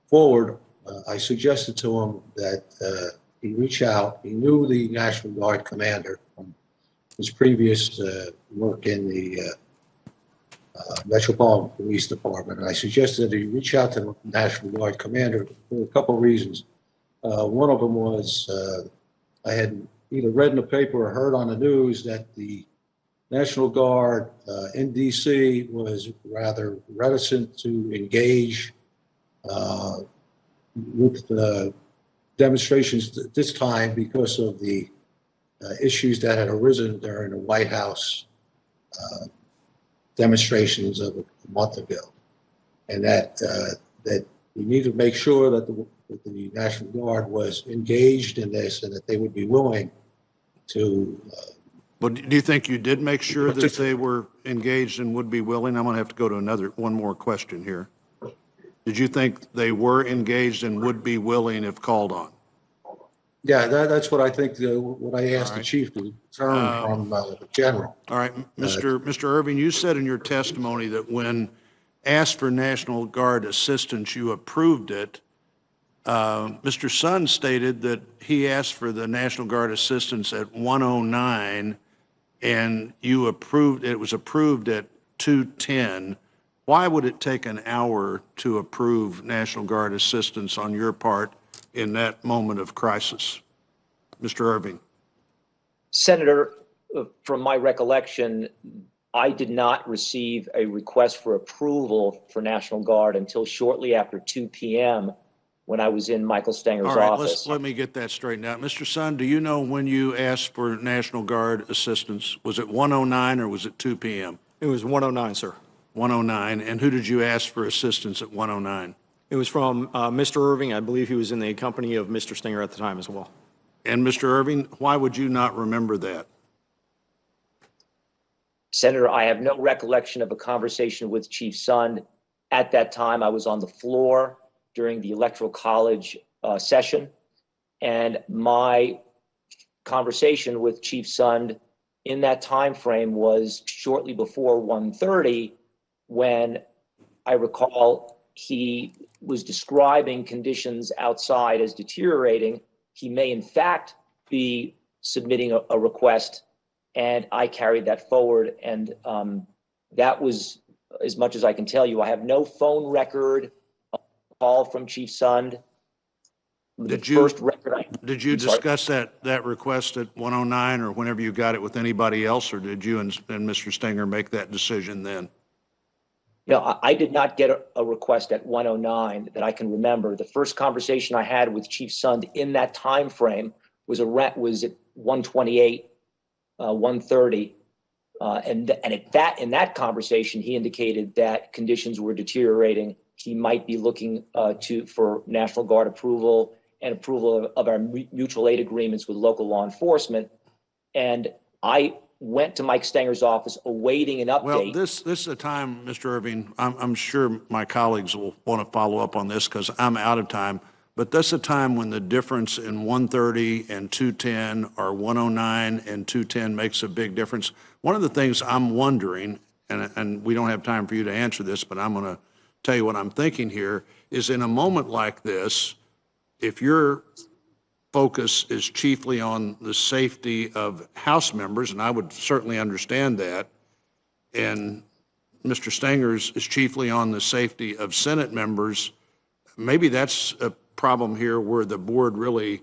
forward, I suggested to him that he reach out. He knew the National Guard commander from his previous work in the Metropolitan Police Department. And I suggested that he reach out to the National Guard commander for a couple of reasons. One of them was I had either read in the paper or heard on the news that the National Guard in D.C. was rather reticent to engage with demonstrations at this time because of the issues that had arisen during the White House demonstrations of a month ago, and that we need to make sure that the National Guard was engaged in this and that they would be willing to. Well, do you think you did make sure that they were engaged and would be willing? I'm going to have to go to one more question here. Did you think they were engaged and would be willing if called on? Yeah, that's what I think. What I asked the chief to determine from the general. All right, Mr. Irving, you said in your testimony that when asked for National Guard assistance, you approved it. Mr. Sun stated that he asked for the National Guard assistance at 1:09, and you approved. It was approved at 2:10. Why would it take an hour to approve National Guard assistance on your part in that moment of crisis? Mr. Irving. Senator, from my recollection, I did not receive a request for approval for National Guard until shortly after 2 p.m. when I was in Michael Stenger's office. Let me get that straightened out. Mr. Sun, do you know when you asked for National Guard assistance? Was it 1:09 or was it 2 p.m.? It was 1:09, sir. 1:09. And who did you ask for assistance at 1:09? It was from Mr. Irving. I believe he was in the company of Mr. Stenger at the time as well. And Mr. Irving, why would you not remember that? Senator, I have no recollection of a conversation with Chief Sund. At that time, I was on the floor during the Electoral College session, and my conversation with Chief Sund in that time frame was shortly before 1:30, when I recall he was describing conditions outside as deteriorating. He may in fact be submitting a request, and I carried that forward. And that was as much as I can tell you. I have no phone record of a call from Chief Sund. Did you discuss that request at 1:09 or whenever you got it with anybody else, or did you and Mr. Stenger make that decision then? No, I did not get a request at 1:09 that I can remember. The first conversation I had with Chief Sund in that time frame was at 1:28, 1:30, and in that conversation he indicated that conditions were deteriorating. He might be looking for National Guard approval and approval of our mutual aid agreements with local law enforcement, and I went to Mike Stenger's office awaiting an update. Well, this is a time, Mr. Irving, I'm sure my colleagues will want to follow up on this because I'm out of time, but that's a time when the difference in 1:30 and 2:10 or 1:09 and 2:10 makes a big difference. One of the things I'm wondering, and we don't have time for you to answer this, but I'm going to tell you what I'm thinking here, is in a moment like this, if your focus is chiefly on the safety of House members, and I would certainly understand that, and Mr. Stenger's is chiefly on the safety of Senate members, maybe that's a problem here where the board really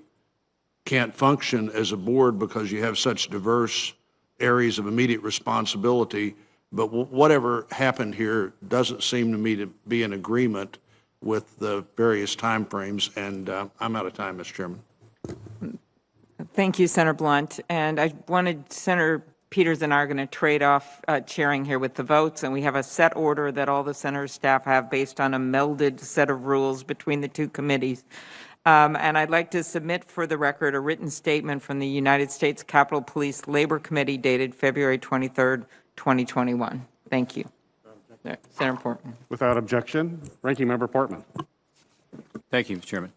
can't function as a board because you have such diverse areas of immediate responsibility. But whatever happened here doesn't seem to me to be in agreement with the various timeframes, and I'm out of time, Mr. Chairman. Thank you, Senator Blunt. And I wanted Senator Peters and I are going to trade off chairing here with the votes, and we have a set order that all the senator's staff have based on a melded set of rules between the two committees. And I'd like to submit for the record a written statement from the United States Capitol Police Labor Committee dated February 23rd, 2021. Thank you. Senator Portman. Without objection, Ranking Member Portman. Thank you, Mr. Chairman.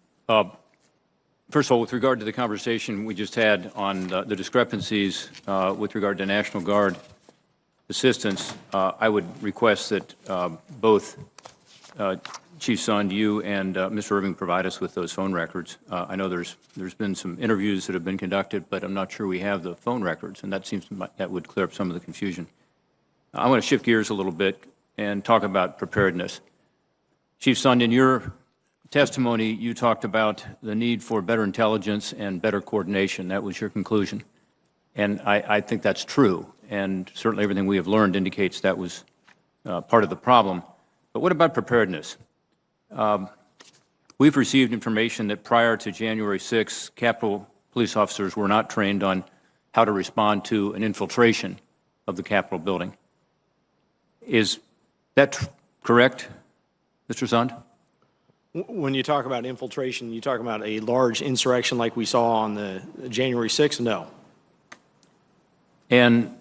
First of all, with regard to the conversation we just had on the discrepancies with regard to National Guard assistance, I would request that both Chief Sund, you and Mr. Irving provide us with those phone records. I know there's been some interviews that have been conducted, but I'm not sure we have the phone records, and that seems that would clear up some of the confusion. I want to shift gears a little bit and talk about preparedness. Chief Sund, in your testimony, you talked about the need for better intelligence and better coordination. That was your conclusion. And I think that's true, and certainly everything we have learned indicates that was part of the problem. But what about preparedness? We've received information that prior to January 6th, Capitol police officers were not trained on how to respond to an infiltration of the Capitol building. Is that correct, Mr. Sund? When you talk about infiltration, you talk about a large insurrection like we saw on the January 6th? No. And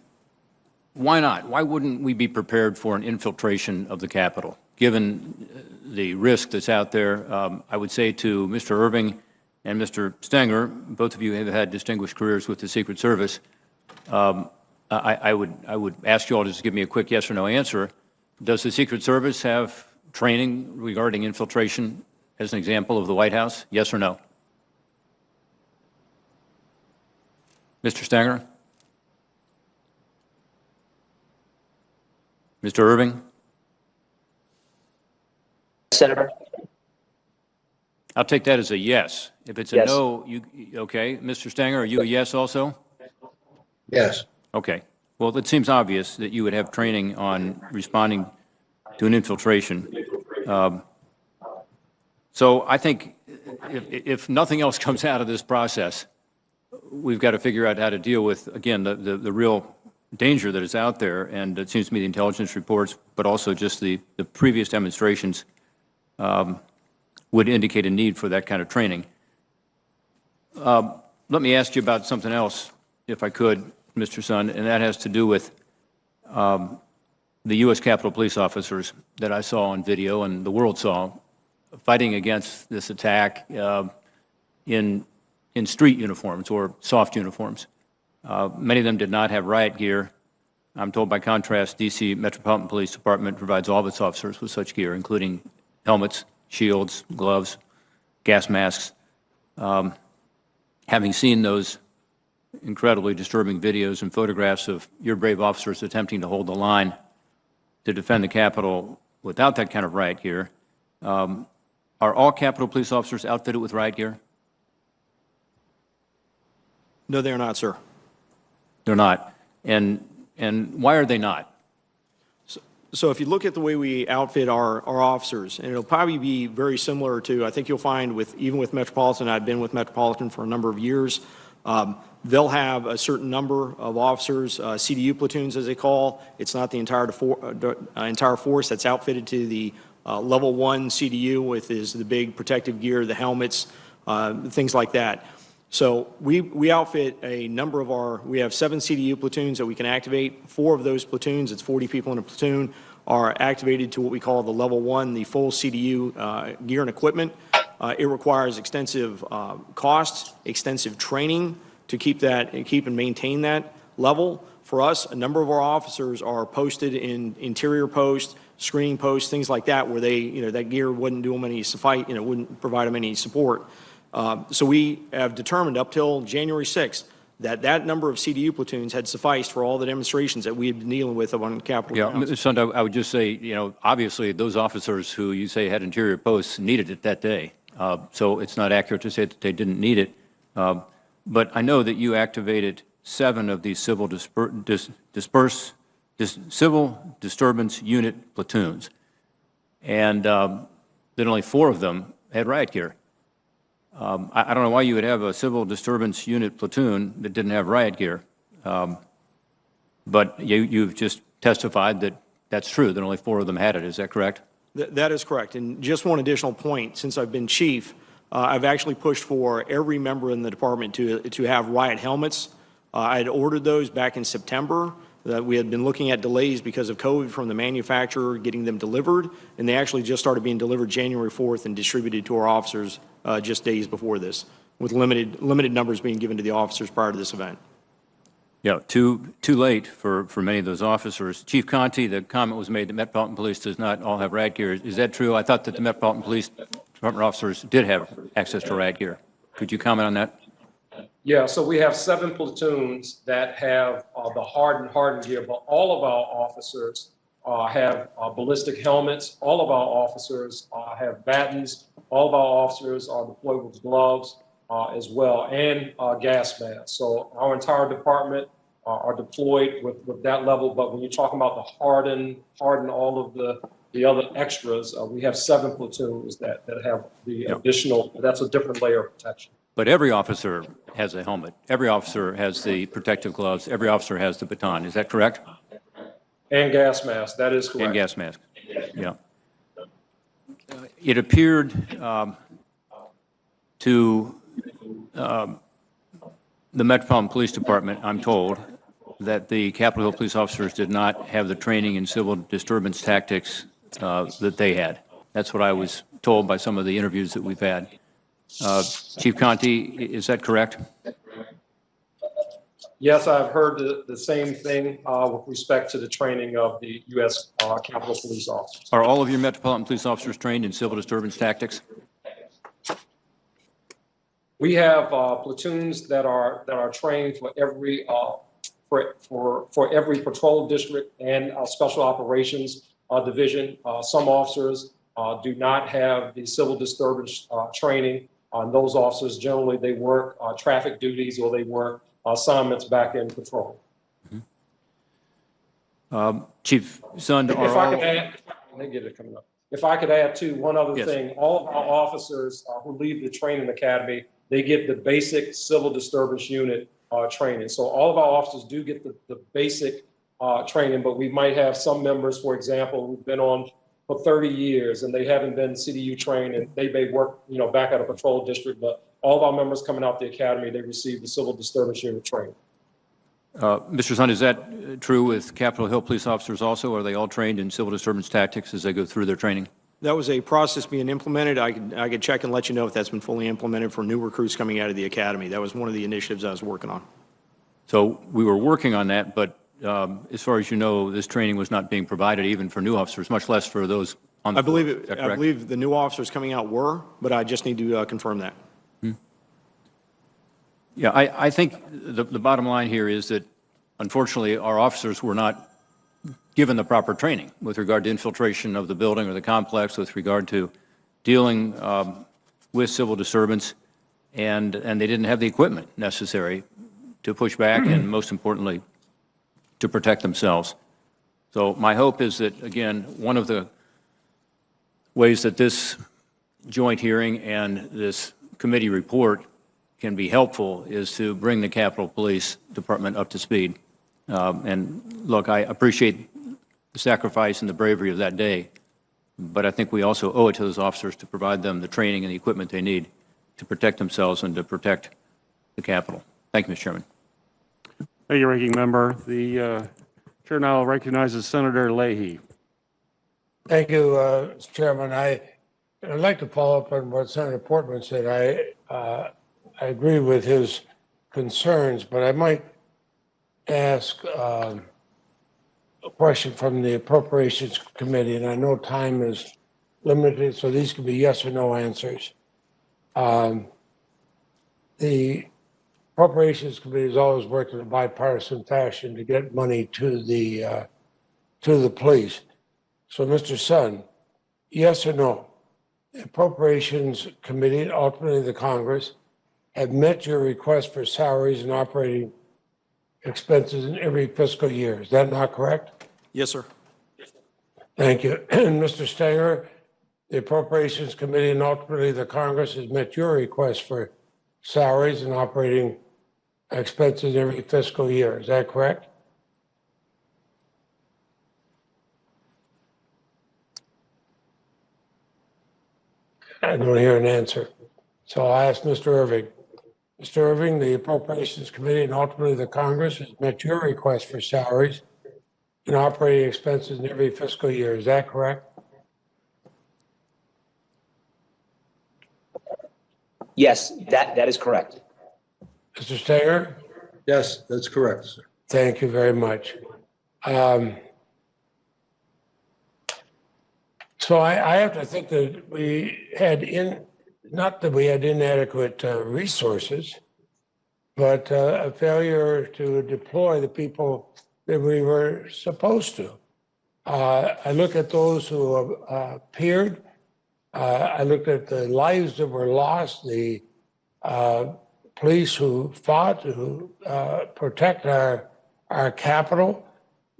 why not? Why wouldn't we be prepared for an infiltration of the Capitol? Given the risk that's out there, I would say to Mr. Irving and Mr. Stenger, both of you have had distinguished careers with the Secret Service. I would ask you all to just give me a quick yes or no answer. Does the Secret Service have training regarding infiltration as an example of the White House? Yes or no? Mr. Stenger? Mr. Irving? Senator? I'll take that as a yes. If it's a Yes. no, okay. Mr. Stenger, are you a yes also? Yes. Okay. Well, it seems obvious that you would have training on responding to an infiltration. So I think if nothing else comes out of this process, we've got to figure out how to deal with, again, the real danger that is out there, and it seems to me the intelligence reports, but also just the previous demonstrations would indicate a need for that kind of training. Let me ask you about something else, if I could, Mr. Sund, and that has to do with the U.S. Capitol police officers that I saw on video and the world saw fighting against this attack in street uniforms or soft uniforms. Many of them did not have riot gear. I'm told by contrast, D.C. Metropolitan Police Department provides all of its officers with such gear, including helmets, shields, gloves, gas masks. Having seen those incredibly disturbing videos and photographs of your brave officers attempting to hold the line to defend the Capitol without that kind of riot gear, are all Capitol police officers outfitted with riot gear? No, they are not, sir. They're not. And why are they not? So if you look at the way we outfit our officers, and it'll probably be very similar to, I think you'll find even with Metropolitan, I've been with Metropolitan for a number of years, they'll have a certain number of officers, CDU platoons as they call. It's not the entire force that's outfitted to the level 1 CDU with the big protective gear, the helmets, things like that. So we outfit a number of we have 7 CDU platoons that we can activate. 4 of those platoons, it's 40 people in a platoon, are activated to what we call the level 1, the full CDU gear and equipment. It requires extensive costs, extensive training to keep and maintain that level. For us, a number of our officers are posted in interior posts, screening posts, things like that, where that gear wouldn't do them any wouldn't provide them any support. So we have determined up till January 6th that number of CDU platoons had sufficed for all the demonstrations that we had been dealing with on Capitol grounds. Mr. Sund, I would just say, obviously those officers who you say had interior posts needed it that day. So it's not accurate to say that they didn't need it. But I know that you activated 7 of these civil disturbance unit platoons, and that only 4 of them had riot gear. I don't know why you would have a civil disturbance unit platoon that didn't have riot gear, but you've just testified that that's true, that only 4 of them had it. Is that correct? That is correct. And just one additional point, since I've been chief, I've actually pushed for every member in the department to have riot helmets. I had ordered those back in September. We had been looking at delays because of COVID from the manufacturer getting them delivered, and they actually just started being delivered January 4th and distributed to our officers just days before this, with limited numbers being given to the officers prior to this event. Yeah, too late for many of those officers. Chief Contee, the comment was made that Metropolitan Police does not all have rad gear. Is that true? I thought that the Metropolitan Police Department officers did have access to rad gear. Could you comment on that? Yeah, so we have 7 platoons that have the hardened gear, but all of our officers have ballistic helmets. All of our officers have batons. All of our officers are deployed with gloves as well, and gas masks. So our entire department are deployed with that level. But when you're talking about the harden all of the other extras, we have 7 platoons that have the additional. That's a different layer of protection. But every officer has a helmet. Every officer has the protective gloves. Every officer has the baton. Is that correct? And gas masks. That is correct. And gas mask. Yeah. It appeared to the Metropolitan Police Department, I'm told, that the Capitol Hill police officers did not have the training in civil disturbance tactics that they had. That's what I was told by some of the interviews that we've had. Chief Contee, is that correct? Yes, I've heard the same thing with respect to the training of the U.S. Capitol Police officers. Are all of your Metropolitan Police officers trained in civil disturbance tactics? We have platoons that are trained for every for every patrol district and special operations division. Some officers do not have the civil disturbance training. Those officers generally they work traffic duties or they work assignments back in patrol. Chief Sund, If I could add, they get it coming up. If I could add too, one other thing, all of our officers who leave the training academy, they get the basic civil disturbance unit training. So all of our officers do get the basic training, but we might have some members, for example, who've been on for 30 years and they haven't been CDU trained and they may work, back at a patrol district, but all of our members coming out the academy, they receive the civil disturbance unit training. Mr. Sund, is that true with Capitol Hill police officers also? Are they all trained in civil disturbance tactics as they go through their training? That was a process being implemented. I could check and let you know if that's been fully implemented for new recruits coming out of the academy. That was one of the initiatives I was working on. So we were working on that, but as far as you know, this training was not being provided even for new officers, much less for those on the I believe force. Is that correct? I believe the new officers coming out were, but I just need to confirm that. Yeah, I think the bottom line here is that, unfortunately, our officers were not given the proper training with regard to infiltration of the building or the complex, with regard to dealing with civil disturbance, and they didn't have the equipment necessary to push back and, most importantly, to protect themselves. So my hope is that, again, one of the ways that this joint hearing and this committee report can be helpful is to bring the Capitol Police Department up to speed. And look, I appreciate the sacrifice and the bravery of that day, but I think we also owe it to those officers to provide them the training and the equipment they need to protect themselves and to protect the Capitol. Thank you, Mr. Chairman. Thank you, Ranking Member. The chair now recognizes Senator Leahy. Thank you, Mr. Chairman. I'd like to follow up on what Senator Portman said. I agree with his concerns, but I might ask a question from the Appropriations Committee, and I know time is limited, so these could be yes or no answers. The Appropriations Committee has always worked in a bipartisan fashion to get money to the police. So, Mr. Sund, yes or no? The Appropriations Committee, and ultimately the Congress, have met your request for salaries and operating expenses in every fiscal year. Is that not correct? Yes, sir. Thank you. And Mr. Stenger, the Appropriations Committee and ultimately the Congress has met your request for salaries and operating expenses every fiscal year. Is that correct? I don't hear an answer. So I'll ask Mr. Irving. Mr. Irving, the Appropriations Committee and ultimately the Congress has met your request for salaries and operating expenses in every fiscal year. Is that correct? Yes, that is correct. Mr. Stenger? Yes, that's correct, sir. Thank you very much. So I have to think that we had not that we had inadequate resources, but a failure to deploy the people that we were supposed to. I look at those who appeared. I looked at the lives that were lost, the police who fought to protect our capital.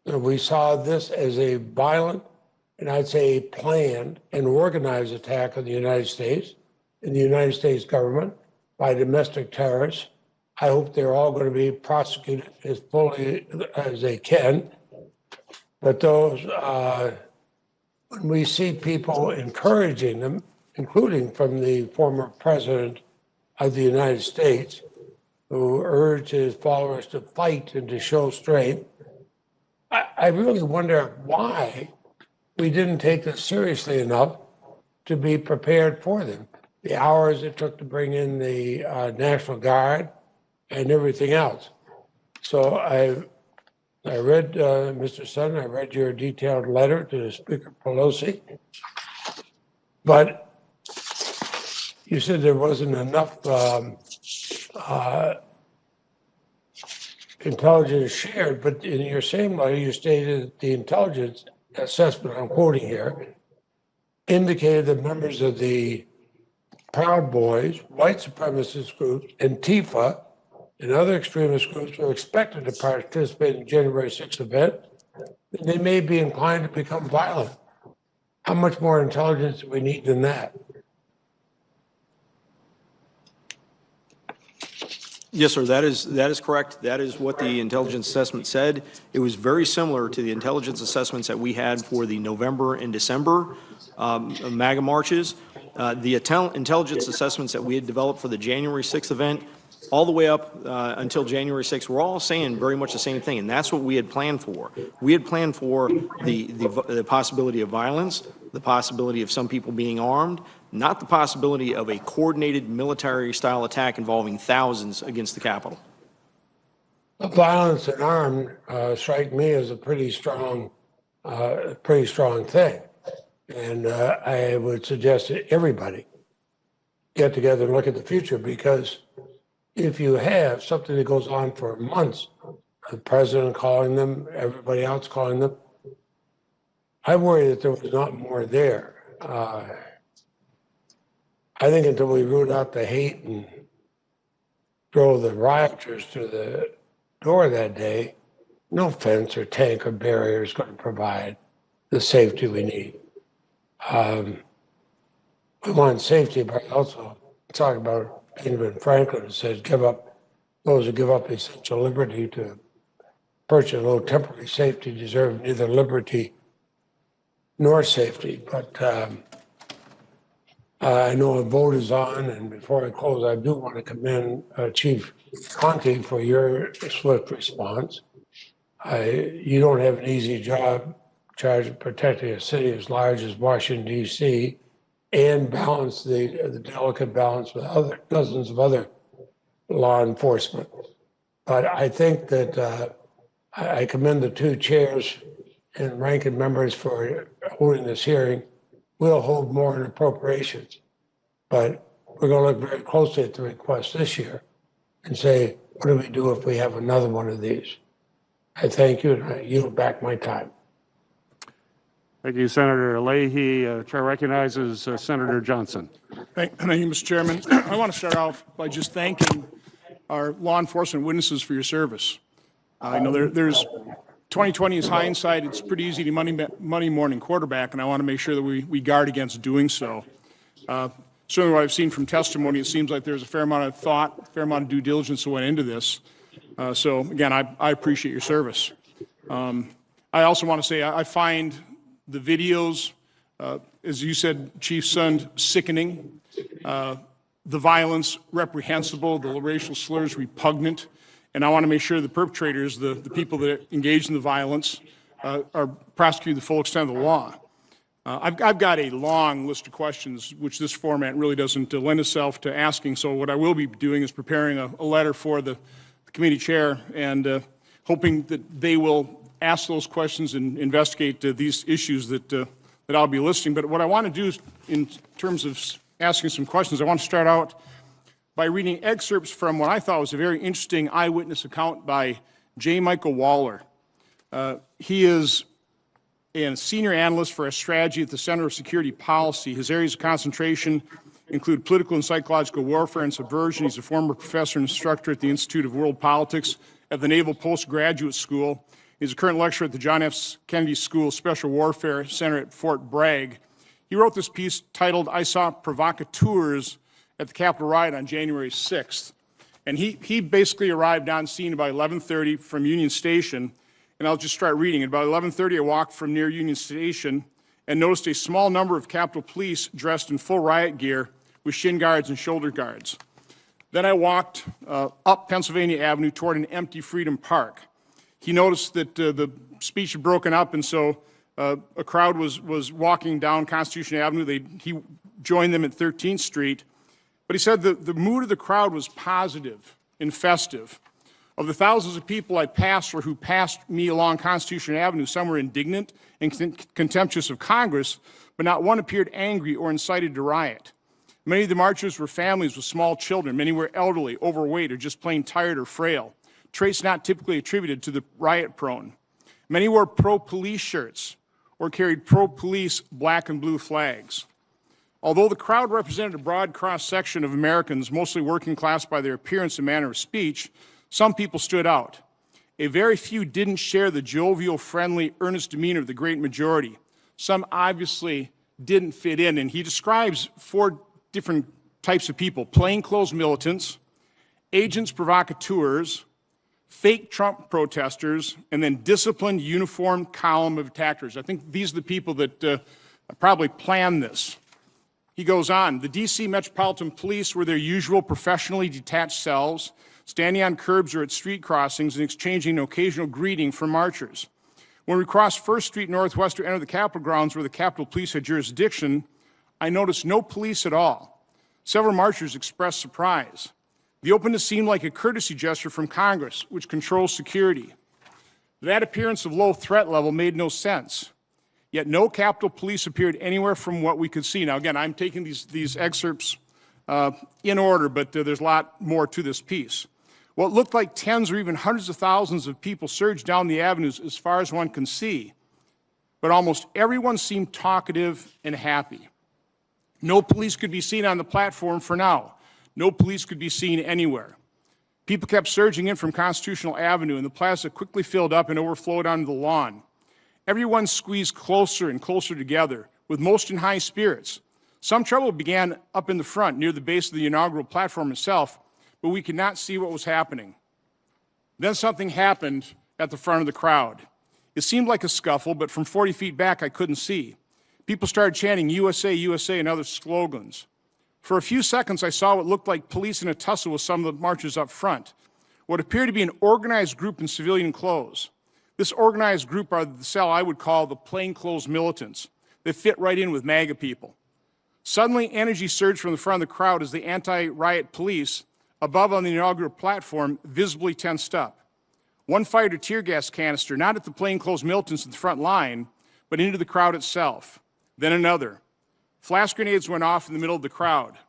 We saw this as a violent, and I'd say a planned and organized attack on the United States and the United States government by domestic terrorists. I hope they're all going to be prosecuted as fully as they can. But those, when we see people encouraging them, including from the former president of the United States, who urged his followers to fight and to show strength, I really wonder why we didn't take this seriously enough to be prepared for them. The hours it took to bring in the National Guard and everything else. So I read, Mr. Sun, I read your detailed letter to Speaker Pelosi, but you said there wasn't enough intelligence shared, but in your same letter, you stated that the intelligence assessment, I'm quoting here, indicated that members of the Proud Boys, white supremacist groups, Antifa, and other extremist groups were expected to participate in January 6th event, and they may be inclined to become violent. How much more intelligence do we need than that? Yes, sir, that is correct. That is what the intelligence assessment said. It was very similar to the intelligence assessments that we had for the November and December MAGA marches. The intelligence assessments that we had developed for the January 6th event, all the way up until January 6th, we're all saying very much the same thing, and that's what we had planned for. We had planned for the possibility of violence, the possibility of some people being armed, not the possibility of a coordinated military-style attack involving thousands against the Capitol. Violence and armed strike me as a pretty strong thing. And I would suggest that everybody get together and look at the future, because if you have something that goes on for months, the president calling them, everybody else calling them, I worry that there was not more there. I think until we root out the hate and drove the rioters to the door that day, no fence or tank or barrier is going to provide the safety we need. We want safety, but also talk about Benjamin Franklin, who says, those who give up essential liberty to purchase a little temporary safety deserve neither liberty nor safety. But I know a vote is on, and before I close, I do want to commend Chief Contee for your swift response. You don't have an easy job charged with protecting a city as large as Washington, D.C., and balance the delicate balance with dozens of other law enforcement. But I think that I commend the two chairs and ranking members for holding this hearing. We'll hold more in appropriations, but we're going to look very closely at the request this year and say, what do we do if we have another one of these? I thank you, and I yield back my time. Thank you, Senator Leahy. Chair recognizes Senator Johnson. Thank you, Mr. Chairman. I want to start off by just thanking our law enforcement witnesses for your service. I know there's 2020 is hindsight. It's pretty easy to money morning quarterback, and I want to make sure that we guard against doing so. Certainly what I've seen from testimony, it seems like there's a fair amount of thought, a fair amount of due diligence that went into this. So again, I appreciate your service. I also want to say I find the videos, as you said, Chief Sund, sickening, the violence reprehensible, the racial slurs repugnant. And I want to make sure the perpetrators, the people that engaged in the violence, are prosecuted to the full extent of the law. I've got a long list of questions, which this format really doesn't lend itself to asking. So what I will be doing is preparing a letter for the committee chair, and hoping that they will ask those questions and investigate these issues that I'll be listing. But what I want to do is, in terms of asking some questions, I want to start out by reading excerpts from what I thought was a very interesting eyewitness account by J. Michael Waller. He is a senior analyst for a strategy at the Center of Security Policy. His areas of concentration include political and psychological warfare and subversion. He's a former professor and instructor at the Institute of World Politics at the Naval Postgraduate School. He's a current lecturer at the John F. Kennedy School of Special Warfare Center at Fort Bragg. He wrote this piece titled, "I Saw Provocateurs at the Capitol Riot on January 6th. And he basically arrived on scene about 11:30 from Union Station, and I'll just start reading. At about 11:30, I walked from near Union Station and noticed a small number of Capitol Police dressed in full riot gear with shin guards and shoulder guards. Then I walked up Pennsylvania Avenue toward an empty Freedom Park. He noticed that the speech had broken up, and so a crowd was walking down Constitution Avenue. He joined them at 13th Street. But he said the mood of the crowd was positive and festive. Of the thousands of people I passed or who passed me along Constitution Avenue, some were indignant and contemptuous of Congress, but not one appeared angry or incited to riot. Many of the marchers were families with small children. Many were elderly, overweight, or just plain tired or frail, traits not typically attributed to the riot-prone. Many wore pro-police shirts or carried pro-police black and blue flags. Although the crowd represented a broad cross-section of Americans, mostly working class by their appearance and manner of speech, some people stood out. A very few didn't share the jovial, friendly, earnest demeanor of the great majority. Some obviously didn't fit in, and he describes 4 different types of people: plainclothes militants, agents provocateurs, fake Trump protesters, and then disciplined, uniformed column of attackers. I think these are the people that probably planned this. He goes on, the D.C. Metropolitan Police were their usual professionally detached selves, standing on curbs or at street crossings and exchanging an occasional greeting from marchers. When we crossed 1st Street Northwest to enter the Capitol grounds where the Capitol Police had jurisdiction, I noticed no police at all. Several marchers expressed surprise. The openness seemed like a courtesy gesture from Congress, which controls security. That appearance of low threat level made no sense. Yet no Capitol Police appeared anywhere from what we could see. Now, again, I'm taking these excerpts in order, but there's a lot more to this piece. What looked like tens or even hundreds of thousands of people surged down the avenues as far as one can see, but almost everyone seemed talkative and happy. No police could be seen on the platform for now. No police could be seen anywhere. People kept surging in from Constitutional Avenue, and the plaza quickly filled up and overflowed onto the lawn. Everyone squeezed closer and closer together, with most in high spirits. Some trouble began up in the front, near the base of the inaugural platform itself, but we could not see what was happening. Then something happened at the front of the crowd. It seemed like a scuffle, but from 40 feet back, I couldn't see. People started chanting USA, USA, and other slogans. For a few seconds, I saw what looked like police in a tussle with some of the marchers up front. What appeared to be an organized group in civilian clothes. This organized group are the cell I would call the plainclothes militants. They fit right in with MAGA people. Suddenly, energy surged from the front of the crowd as the anti-riot police, above on the inaugural platform, visibly tensed up. One fired a tear gas canister, not at the plainclothes militants in the front line, but into the crowd itself. Then another. Flash grenades went off in the middle of the crowd.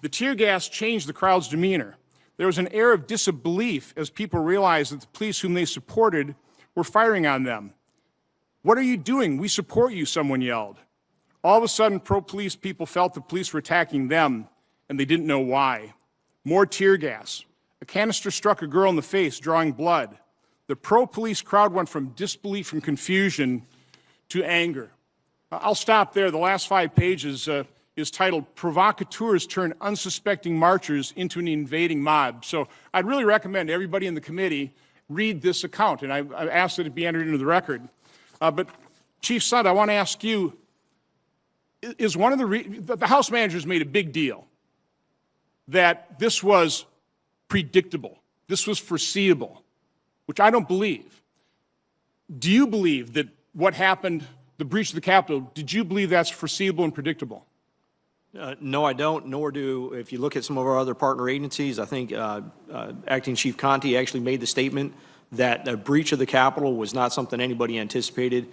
The tear gas changed the crowd's demeanor. There was an air of disbelief as people realized that the police whom they supported were firing on them. "What are you doing? We support you," someone yelled. All of a sudden, pro-police people felt the police were attacking them, and they didn't know why. More tear gas. A canister struck a girl in the face, drawing blood. The pro-police crowd went from disbelief and confusion to anger. I'll stop there. The last 5 pages is titled, "Provocateurs Turn Unsuspecting Marchers into an Invading Mob." So I'd really recommend everybody in the committee read this account, and I ask that it be entered into the record. But Chief Sund, I want to ask you, is one of the House managers made a big deal that this was predictable, this was foreseeable, which I don't believe. Do you believe that what happened, the breach of the Capitol, did you believe that's foreseeable and predictable? No, I don't, nor do, if you look at some of our other partner agencies, I think Acting Chief Contee actually made the statement that a breach of the Capitol was not something anybody anticipated,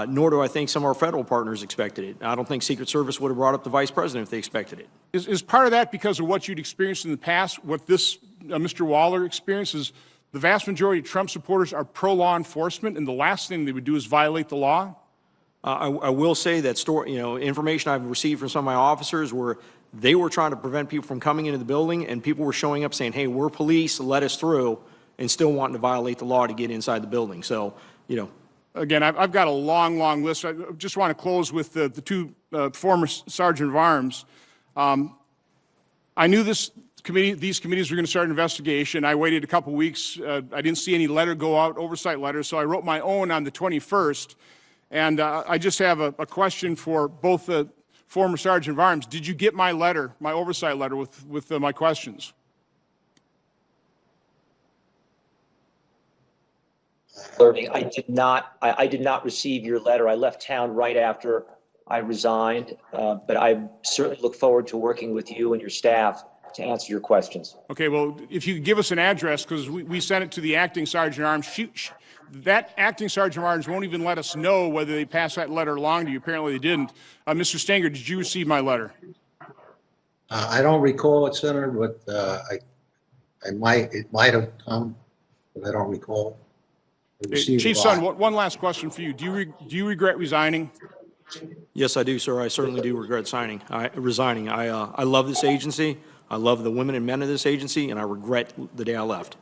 nor do I think some of our federal partners expected it. I don't think Secret Service would have brought up the Vice President if they expected it. Is part of that because of what you'd experienced in the past? What this Mr. Waller experiences, the vast majority of Trump supporters are pro-law enforcement, and the last thing they would do is violate the law? I will say that information I've received from some of my officers where they were trying to prevent people from coming into the building, and people were showing up saying, hey, we're police, let us through, and still wanting to violate the law to get inside the building. So, Again, I've got a long, long list. I just want to close with the two former Sergeant of Arms. I knew these committees were going to start an investigation. I waited a couple weeks. I didn't see any letter go out, oversight letter, so I wrote my own on the 21st. And I just have a question for both the former Sergeant of Arms. Did you get my letter, my oversight letter with my questions? Irving, I did not receive your letter. I left town right after I resigned, but I certainly look forward to working with you and your staff to answer your questions. Okay, well, if you could give us an address, because we sent it to the acting Sergeant of Arms. That acting Sergeant of Arms won't even let us know whether they passed that letter along to you. Apparently they didn't. Mr. Stenger, did you receive my letter? I don't recall it, Senator, but it might have come, but I don't recall. Chief Son, one last question for you. Do you regret resigning? yes, I do, sir. I certainly do regret resigning. I love this agency. I love the women and men of this agency, and I regret the day I left.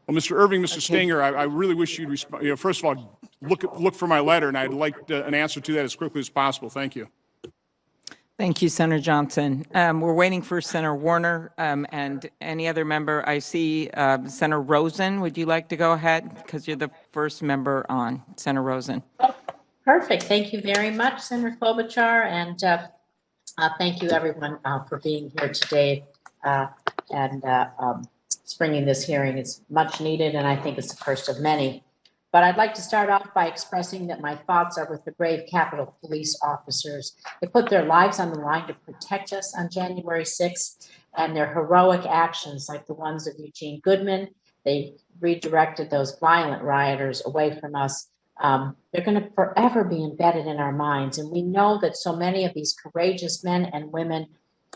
Well, Mr. Irving, Mr. Stenger, I really wish you'd respond. First of all, look for my letter, and I'd like an answer to that as quickly as possible. Thank you. Thank you, Senator Johnson. We're waiting for Senator Warner and any other member. I see Senator Rosen. Would you like to go ahead? Because you're the first member on. Senator Rosen. Perfect. Thank you very much, Senator Klobuchar, and thank you, everyone, for being here today and springing this hearing. It's much needed, and I think it's the first of many. But I'd like to start off by expressing that my thoughts are with the brave Capitol Police officers. They put their lives on the line to protect us on January 6th, and their heroic actions, like the ones of Eugene Goodman, they redirected those violent rioters away from us. They're going to forever be embedded in our minds. And we know that so many of these courageous men and women,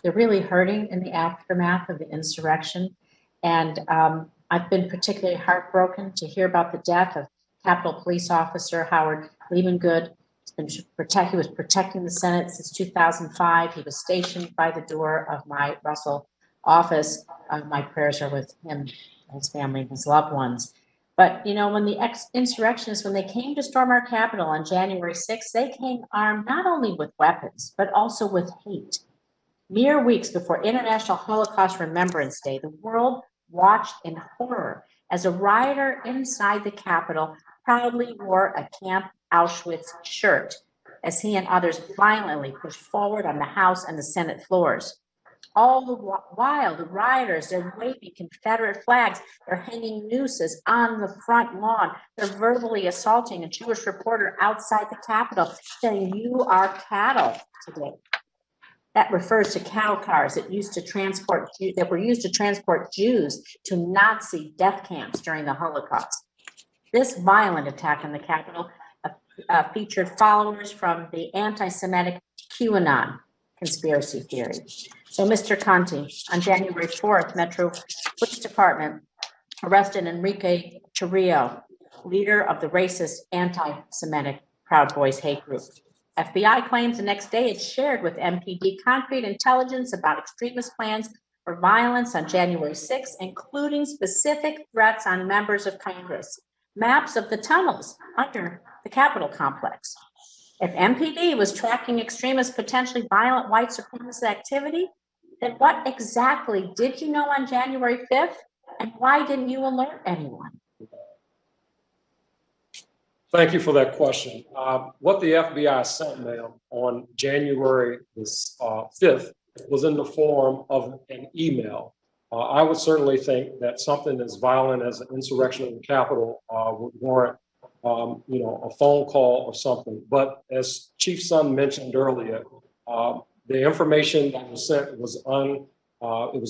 they're really hurting in the aftermath of the insurrection. And I've been particularly heartbroken to hear about the death of Capitol Police Officer Howard Liebengood. He was protecting the Senate since 2005. He was stationed by the door of my Russell office. My prayers are with him, his family, and his loved ones. But, when the insurrectionists, when they came to storm our Capitol on January 6th, they came armed not only with weapons, but also with hate. Mere weeks before International Holocaust Remembrance Day, the world watched in horror as a rioter inside the Capitol proudly wore a Camp Auschwitz shirt as he and others violently pushed forward on the House and the Senate floors. All the while, the rioters, they're waving Confederate flags, they're hanging nooses on the front lawn, they're verbally assaulting a Jewish reporter outside the Capitol, saying, "You are cattle" today. That refers to cattle cars that were used to transport Jews to Nazi death camps during the Holocaust. This violent attack on the Capitol featured followers from the anti-Semitic QAnon conspiracy theory. So, Mr. Contee, on January 4th, Metro Police Department arrested Enrique Chirrillo, leader of the racist anti-Semitic Proud Boys hate group. FBI claims the next day it shared with MPD concrete intelligence about extremist plans for violence on January 6th, including specific threats on members of Congress, maps of the tunnels under the Capitol complex. If MPD was tracking extremist, potentially violent white supremacist activity, then what exactly did you know on January 5th, and why didn't you alert anyone? Thank you for that question. What the FBI sent me on January 5th was in the form of an email. I would certainly think that something as violent as an insurrection in the Capitol would warrant, a phone call or something. But as Chief Son mentioned earlier, the information that was sent was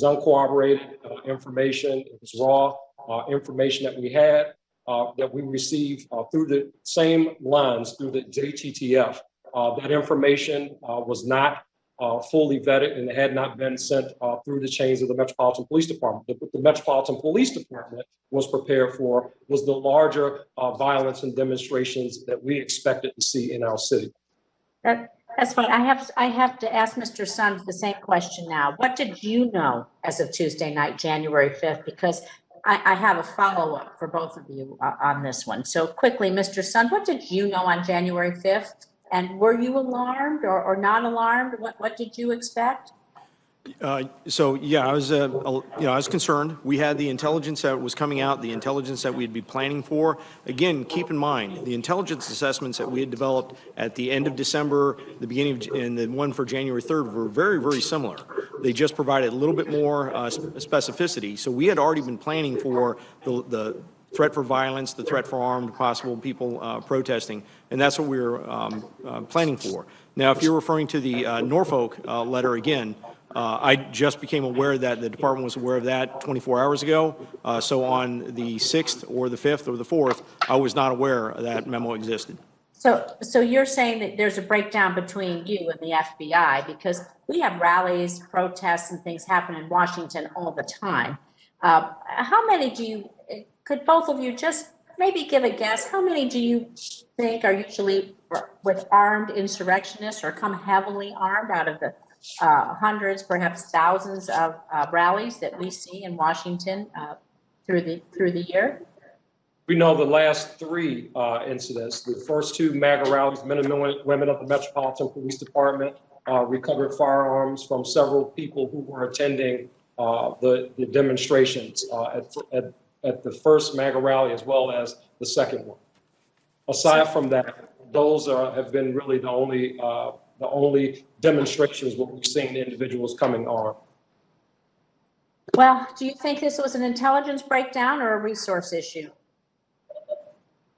uncorroborated information. It was raw information that we had. that we receive through the same lines through the JTTF. That information was not fully vetted and had not been sent through the chains of the Metropolitan Police Department. What the Metropolitan Police Department was prepared for was the larger violence and demonstrations that we expected to see in our city. That's fine. I have to ask Mr. Sund the same question now. What did you know as of Tuesday night, January 5th? Because I have a follow-up for both of you on this one. So quickly, Mr. Sund, what did you know on January 5th? And were you alarmed or not alarmed? What did you expect? So yeah, I was, I was concerned. We had the intelligence that was coming out, the intelligence that we'd be planning for. Again, keep in mind, the intelligence assessments that we had developed at the end of December, the beginning of, and the one for January 3rd were very, very similar. They just provided a little bit more specificity. So we had already been planning for the threat for violence, the threat for armed possible people protesting, and that's what we were planning for. Now, if you're referring to the Norfolk letter again, I just became aware that the department was aware of that 24 hours ago. So on the 6th or the 5th or the 4th, I was not aware that memo existed. So you're saying that there's a breakdown between you and the FBI, because we have rallies, protests, and things happen in Washington all the time. How many do you, could both of you just maybe give a guess, how many do you think are usually with armed insurrectionists or come heavily armed out of the hundreds, perhaps thousands of rallies that we see in Washington through the year? We know the last three incidents, the first two MAGA rallies, men and women of the Metropolitan Police Department recovered firearms from several people who were attending the demonstrations at the first MAGA rally as well as the second one. Aside from that, those have been really the only demonstrations where we've seen individuals coming armed. Well, do you think this was an intelligence breakdown or a resource issue?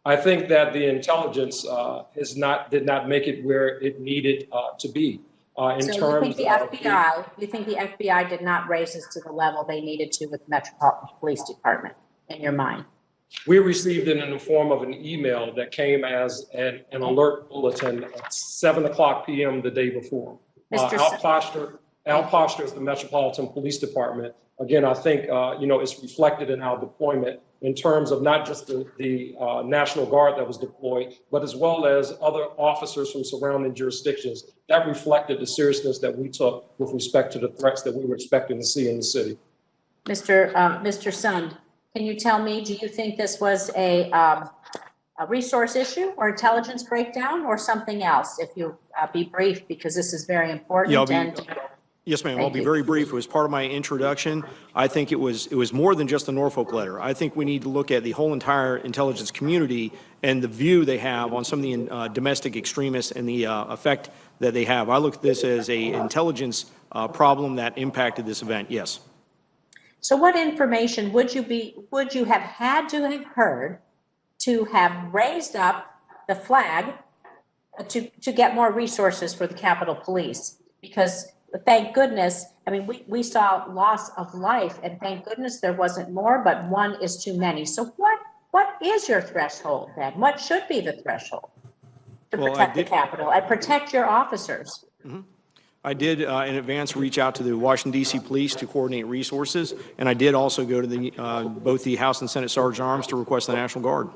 I think that the intelligence did not make it where it needed to be. You think the FBI did not raise this to the level they needed to with the Metropolitan Police Department, in your mind? We received it in the form of an email that came as an alert bulletin at 7:00 p.m. the day before. Al Posture is the Metropolitan Police Department. Again, I think it's reflected in our deployment in terms of not just the National Guard that was deployed, but as well as other officers from surrounding jurisdictions. That reflected the seriousness that we took with respect to the threats that we were expecting to see in the city. Mr. Sund, can you tell me, do you think this was a resource issue or intelligence breakdown or something else? If you be brief, because this is very important. Yes, ma'am. I'll be very brief. It was part of my introduction. I think it was more than just the Norfolk letter. I think we need to look at the whole entire intelligence community and the view they have on some of the domestic extremists and the effect that they have. I look at this as a intelligence problem that impacted this event. Yes. So what information would you have had to have heard to have raised up the flag to get more resources for the Capitol Police? Because thank goodness, I mean, we saw loss of life, and thank goodness there wasn't more, but one is too many. So what is your threshold then? What should be the threshold to protect the Capitol and protect your officers? Mm-hmm. I did in advance reach out to the Washington, D.C. police to coordinate resources, and I did also go to both the House and Senate Sergeant Arms to request the National Guard.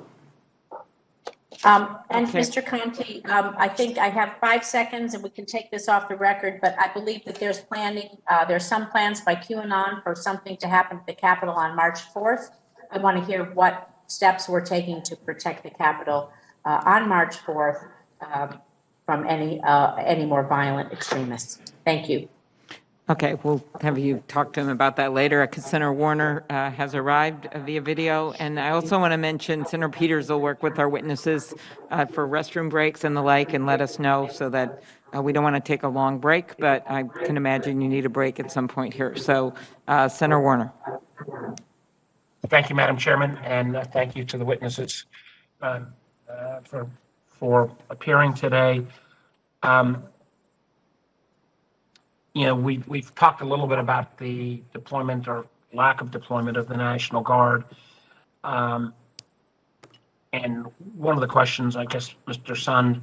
And okay. Mr. Contee, I think I have 5 seconds and we can take this off the record, but I believe that there's some plans by QAnon for something to happen at the Capitol on March 4th. I want to hear what steps we're taking to protect the Capitol on March 4th from any more violent extremists. Thank you. Okay, we'll have you talk to him about that later. Senator Warner has arrived via video. And I also want to mention Senator Peters will work with our witnesses for restroom breaks and the like and let us know so that we don't want to take a long break, but I can imagine you need a break at some point here. So Senator Warner. Thank you, Madam Chairman, and thank you to the witnesses for appearing today. We've talked a little bit about the deployment or lack of deployment of the National Guard. And one of the questions, I guess, Mr. Sund,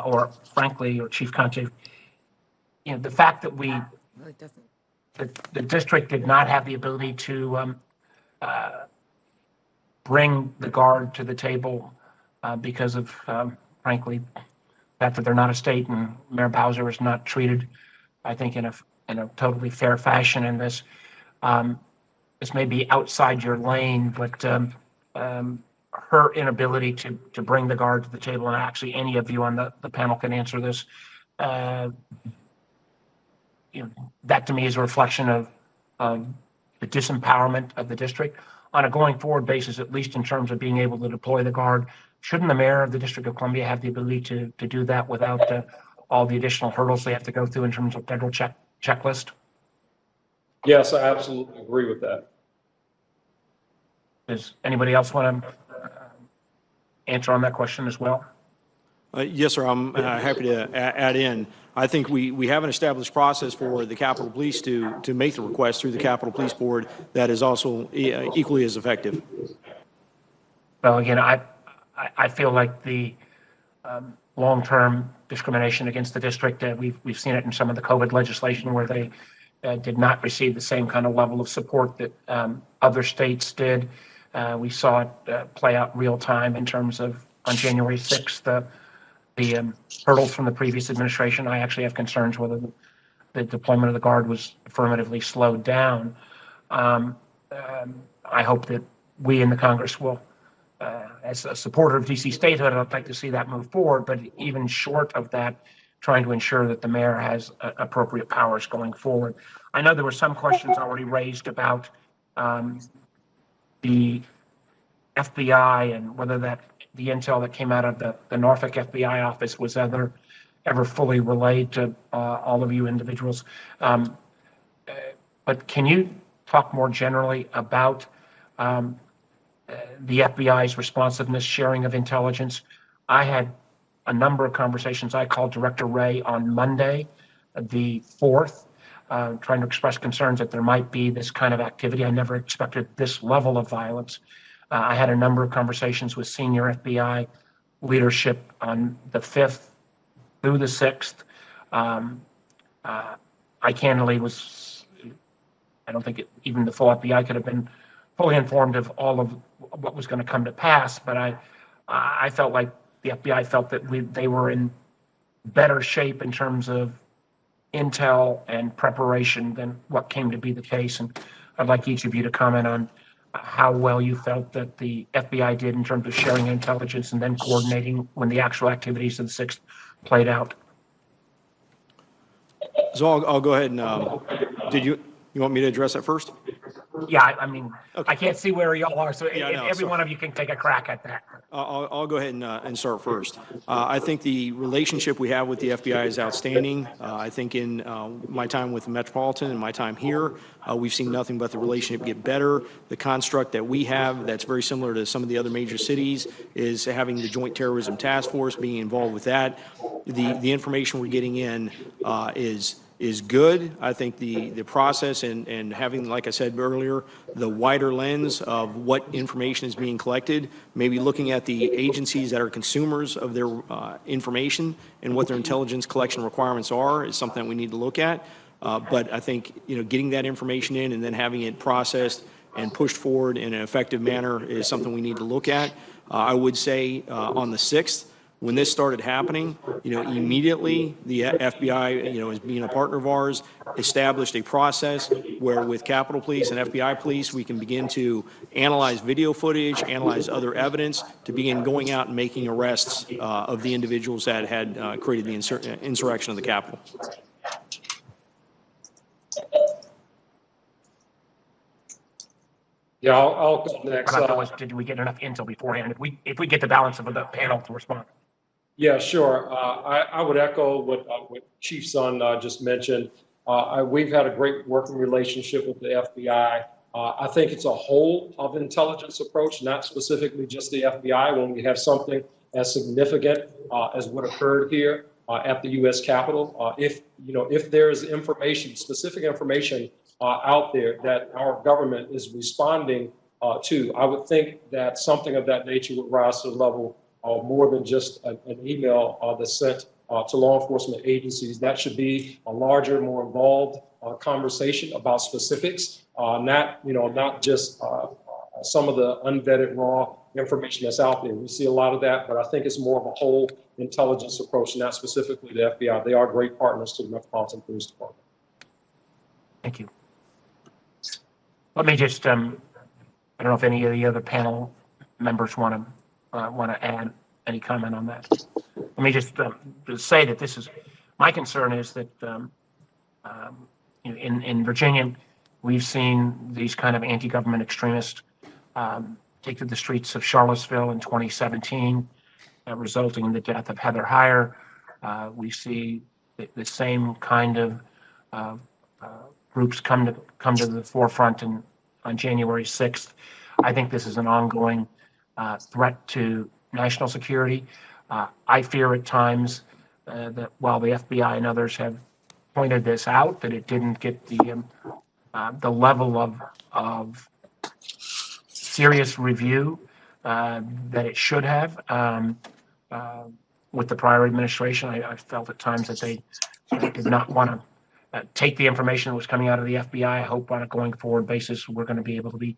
or frankly, or Chief Contee, the fact that the district did not have the ability to bring the guard to the table because of, frankly, the fact that they're not a state and Mayor Bowser is not treated, I think, in a totally fair fashion in this. This may be outside your lane, but her inability to bring the guard to the table, and actually any of you on the panel can answer this, that to me is a reflection of the disempowerment of the district. On a going forward basis, at least in terms of being able to deploy the guard, shouldn't the mayor of the District of Columbia have the ability to do that without all the additional hurdles they have to go through in terms of federal checklist? Yes, I absolutely agree with that. Does anybody else want to answer on that question as well? Yes, sir. I'm happy to add in. I think we have an established process for the Capitol Police to make the request through the Capitol Police Board that is also equally as effective. Well, again, I feel like the long-term discrimination against the district, we've seen it in some of the COVID legislation where they did not receive the same kind of level of support that other states did. We saw it play out real time in terms of on January 6th, the hurdles from the previous administration. I actually have concerns whether the deployment of the guard was affirmatively slowed down. I hope that we in the Congress will, as a supporter of DC statehood, I'd like to see that move forward, but even short of that, trying to ensure that the mayor has appropriate powers going forward. I know there were some questions already raised about the FBI and whether the intel that came out of the Norfolk FBI office was ever fully relayed to all of you individuals. But can you talk more generally about the FBI's responsiveness, sharing of intelligence? I had a number of conversations. I called Director Wray on Monday, the 4th, trying to express concerns that there might be this kind of activity. I never expected this level of violence. I had a number of conversations with senior FBI leadership on the 5th through the 6th. I candidly I don't think even the full FBI could have been fully informed of all of what was going to come to pass, but I felt like the FBI felt that they were in better shape in terms of intel and preparation than what came to be the case. And I'd like each of you to comment on how well you felt that the FBI did in terms of sharing intelligence and then coordinating when the actual activities of the 6th played out. So I'll go ahead and, you want me to address that first? Yeah, I mean, okay. I can't see where y'all are, so yeah, every one of you can take a crack at that. I'll go ahead and start first. I think the relationship we have with the FBI is outstanding. I think in my time with the Metropolitan and my time here, we've seen nothing but the relationship get better. The construct that we have that's very similar to some of the other major cities is having the Joint Terrorism Task Force, being involved with that. The information we're getting in is good. I think the process and having, like I said earlier, the wider lens of what information is being collected, maybe looking at the agencies that are consumers of their information and what their intelligence collection requirements are is something that we need to look at. But I think, getting that information in and then having it processed and pushed forward in an effective manner is something we need to look at. I would say on the 6th, when this started happening, immediately the FBI, as being a partner of ours, established a process where with Capitol Police and FBI Police, we can begin to analyze video footage, analyze other evidence to begin going out and making arrests of the individuals that had created the insurrection of the Capitol. Yeah, I'll go next. Did we get enough intel beforehand? If we get the balance of the panel to respond. Yeah, sure. I would echo what Chief Sund just mentioned. We've had a great working relationship with the FBI. I think it's a whole of intelligence approach, not specifically just the FBI. When we have something as significant as what occurred here at the U.S. Capitol, if there is information, specific information out there that our government is responding too. I would think that something of that nature would rise to the level of more than just an email that's sent to law enforcement agencies. That should be a larger, more involved conversation about specifics, not just some of the unvetted raw information that's out there. We see a lot of that, but I think it's more of a whole intelligence approach, not specifically the FBI. They are great partners to the Metropolitan Police Department. Thank you. Let me just, I don't know if any of the other panel members want to add any comment on that. Let me just say that this is, my concern is that in Virginia, we've seen these kind of anti-government extremists take to the streets of Charlottesville in 2017, resulting in the death of Heather Heyer. We see the same kind of groups come to the forefront on January 6th. I think this is an ongoing threat to national security. I fear at times that while the FBI and others have pointed this out, that it didn't get the level of serious review that it should have. With the prior administration, I felt at times that they did not want to take the information that was coming out of the FBI. I hope on a going forward basis, we're going to be able to be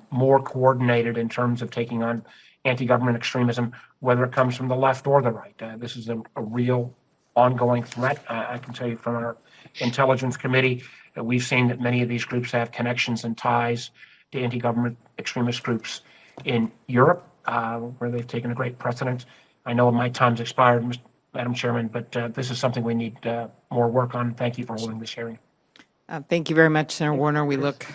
more coordinated in terms of taking on anti-government extremism, whether it comes from the left or the right. This is a real ongoing threat. I can tell you from our intelligence committee that we've seen that many of these groups have connections and ties to anti-government extremist groups in Europe, where they've taken a great precedent. I know my time's expired, Madam Chairman, but this is something we need more work on. Thank you for holding this hearing. Thank you very much, Senator Warner. We look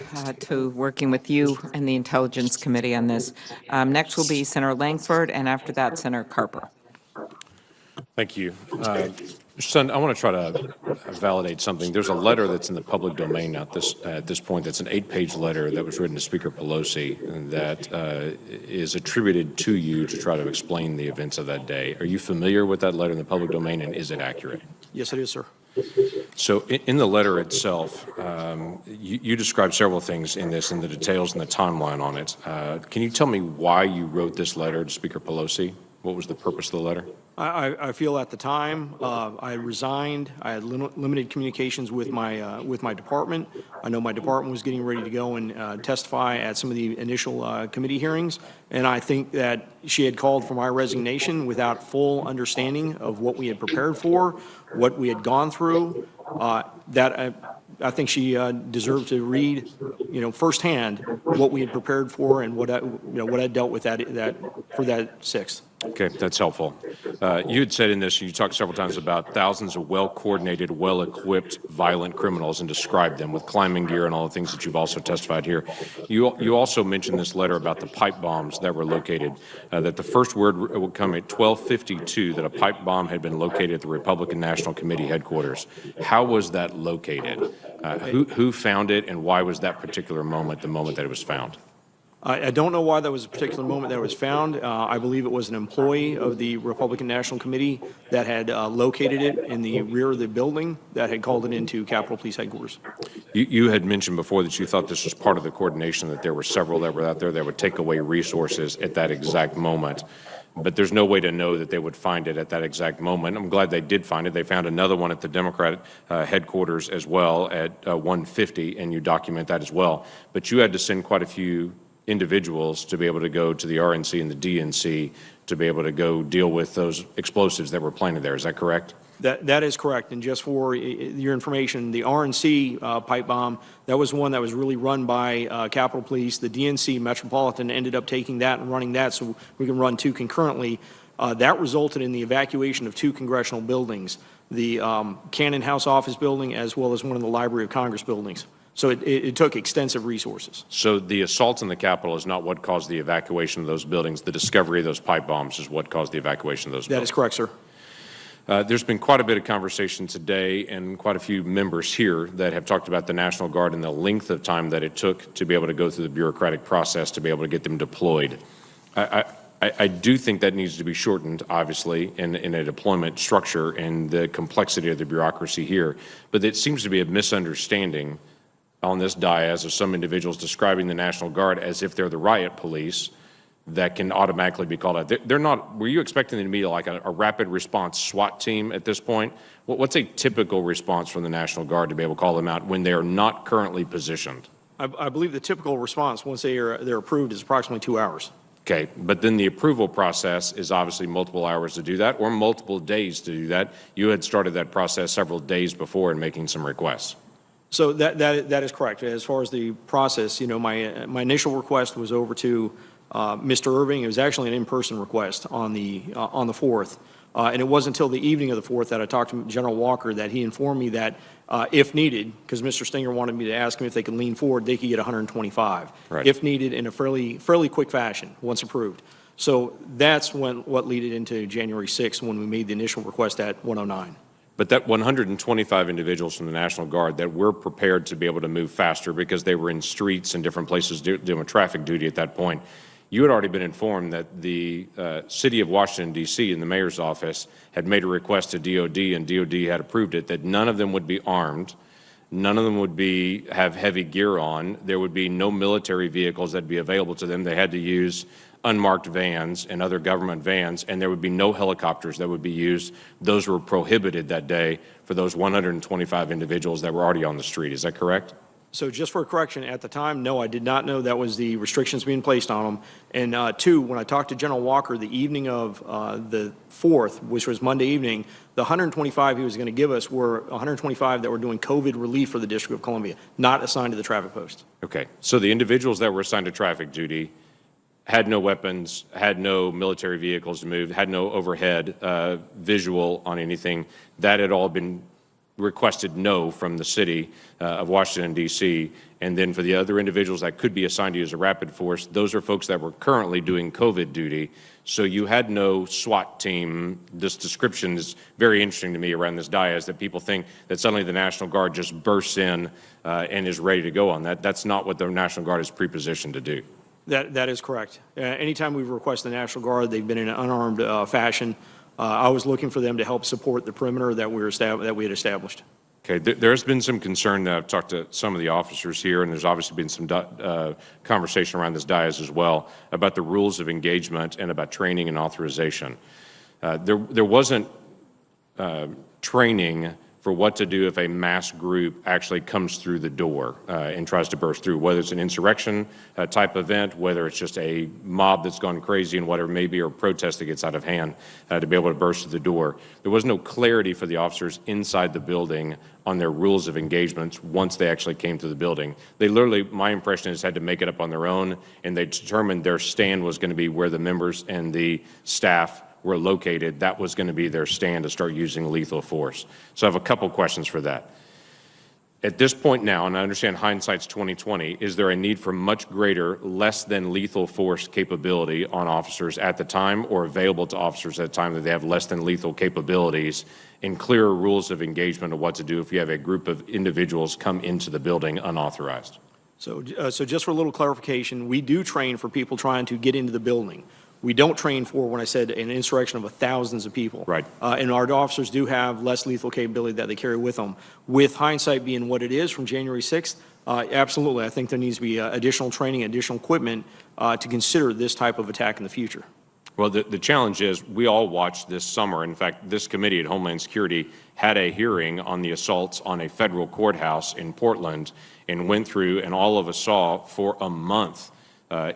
to working with you and the Intelligence Committee on this. Next will be Senator Langford, and after that, Senator Carper. Thank you. Mr. Sen, I want to try to validate something. There's a letter that's in the public domain at this point. That's an 8-page letter that was written to Speaker Pelosi that is attributed to you to try to explain the events of that day. Are you familiar with that letter in the public domain, and is it accurate? Yes, it is, sir. So in the letter itself, you described several things in this, and the details and the timeline on it. Can you tell me why you wrote this letter to Speaker Pelosi? What was the purpose of the letter? I feel at the time I resigned. I had limited communications with my department. I know my department was getting ready to go and testify at some of the initial committee hearings, and I think that she had called for my resignation without full understanding of what we had prepared for, what we had gone through. I think she deserved to read, firsthand what we had prepared for and what I dealt with that for that 6th. Okay, that's helpful. You had said in this, you talked several times about thousands of well-coordinated, well-equipped, violent criminals and described them with climbing gear and all the things that you've also testified here. You also mentioned this letter about the pipe bombs that were located, that the first word would come at 12:52 that a pipe bomb had been located at the Republican National Committee headquarters. How was that located? Who found it, and why was that particular moment the moment that it was found? I don't know why that was a particular moment that it was found. I believe it was an employee of the Republican National Committee that had located it in the rear of the building that had called it into Capitol Police Headquarters. You had mentioned before that you thought this was part of the coordination, that there were several that were out there that would take away resources at that exact moment. But there's no way to know that they would find it at that exact moment. I'm glad they did find it. They found another one at the Democratic headquarters as well at 1:50, and you document that as well. But you had to send quite a few individuals to be able to go to the RNC and the DNC to be able to go deal with those explosives that were planted there. Is that correct? That is correct. And just for your information, the RNC pipe bomb, that was one that was really run by Capitol Police. The DNC Metropolitan ended up taking that and running that so we can run 2 concurrently. That resulted in the evacuation of 2 congressional buildings, the Cannon House Office building as well as one of the Library of Congress buildings. So it took extensive resources. So the assaults in the Capitol is not what caused the evacuation of those buildings. The discovery of those pipe bombs is what caused the evacuation of those buildings. That is correct, sir. There's been quite a bit of conversation today and quite a few members here that have talked about the National Guard and the length of time that it took to be able to go through the bureaucratic process to be able to get them deployed. I do think that needs to be shortened, obviously, in a deployment structure and the complexity of the bureaucracy here. But it seems to be a misunderstanding on this dais of some individuals describing the National Guard as if they're the riot police that can automatically be called out. They're not, were you expecting them to be like a rapid response SWAT team at this point? What's a typical response from the National Guard to be able to call them out when they are not currently positioned? I believe the typical response, once they're approved, is approximately 2 hours. Okay, but then the approval process is obviously multiple hours to do that or multiple days to do that. You had started that process several days before in making some requests. So that is correct. As far as the process, you know, my initial request was over to Mr. Irving. It was actually an in-person request on the 4th. And it wasn't until the evening of the 4th that I talked to General Walker that he informed me that if needed, because Mr. Stenger wanted me to ask him if they could lean forward, they could get 125, right, if needed, in a fairly quick fashion, once approved. So that's what led it into January 6th when we made the initial request at 109. But that 125 individuals from the National Guard that were prepared to be able to move faster because they were in streets and different places doing traffic duty at that point, you had already been informed that the city of Washington, D.C. and the mayor's office had made a request to DOD, and DOD had approved it, that none of them would be armed, none of them would have heavy gear on, there would be no military vehicles that would be available to them. They had to use unmarked vans and other government vans, and there would be no helicopters that would be used. Those were prohibited that day for those 125 individuals that were already on the street. Is that correct? So just for a correction, at the time, no, I did not know that was the restrictions being placed on them. And two, when I talked to General Walker the evening of the 4th, which was Monday evening, the 125 he was going to give us were 125 that were doing COVID relief for the District of Columbia, not assigned to the traffic post. Okay. So the individuals that were assigned to traffic duty had no weapons, had no military vehicles to move, had no overhead visual on anything. That had all been requested no from the city of Washington, D.C. And then for the other individuals that could be assigned to you as a rapid force, those are folks that were currently doing COVID duty. So you had no SWAT team. This description is very interesting to me around this dais, that people think that suddenly the National Guard just bursts in and is ready to go on that. That's not what the National Guard is prepositioned to do. That is correct. Anytime we've requested the National Guard, they've been in an unarmed fashion. I was looking for them to help support the perimeter that we had established. Okay, there's been some concern. I've talked to some of the officers here, and there's obviously been some conversation around this dais as well about the rules of engagement and about training and authorization. There wasn't training for what to do if a mass group actually comes through the door and tries to burst through, whether it's an insurrection type event, whether it's just a mob that's gone crazy and whatever it may be, or a protest that gets out of hand to be able to burst through the door. There was no clarity for the officers inside the building on their rules of engagement once they actually came to the building. They literally, my impression is, had to make it up on their own, and they determined their stand was going to be where the members and the staff were located. That was going to be their stand to start using lethal force. So I have a couple questions for that. At this point now, and I understand hindsight's 2020, is there a need for much greater, less than lethal force capability on officers at the time, or available to officers at the time, that they have less than lethal capabilities and clearer rules of engagement of what to do if you have a group of individuals come into the building unauthorized? So just for a little clarification, we do train for people trying to get into the building. We don't train for, when I said, an insurrection of thousands of people. Right. And our officers do have less lethal capability that they carry with them. With hindsight being what it is from January 6th, absolutely, I think there needs to be additional training, additional equipment to consider this type of attack in the future. Well, the challenge is we all watched this summer. In fact, this committee at Homeland Security had a hearing on the assaults on a federal courthouse in Portland and went through, and all of us saw for a month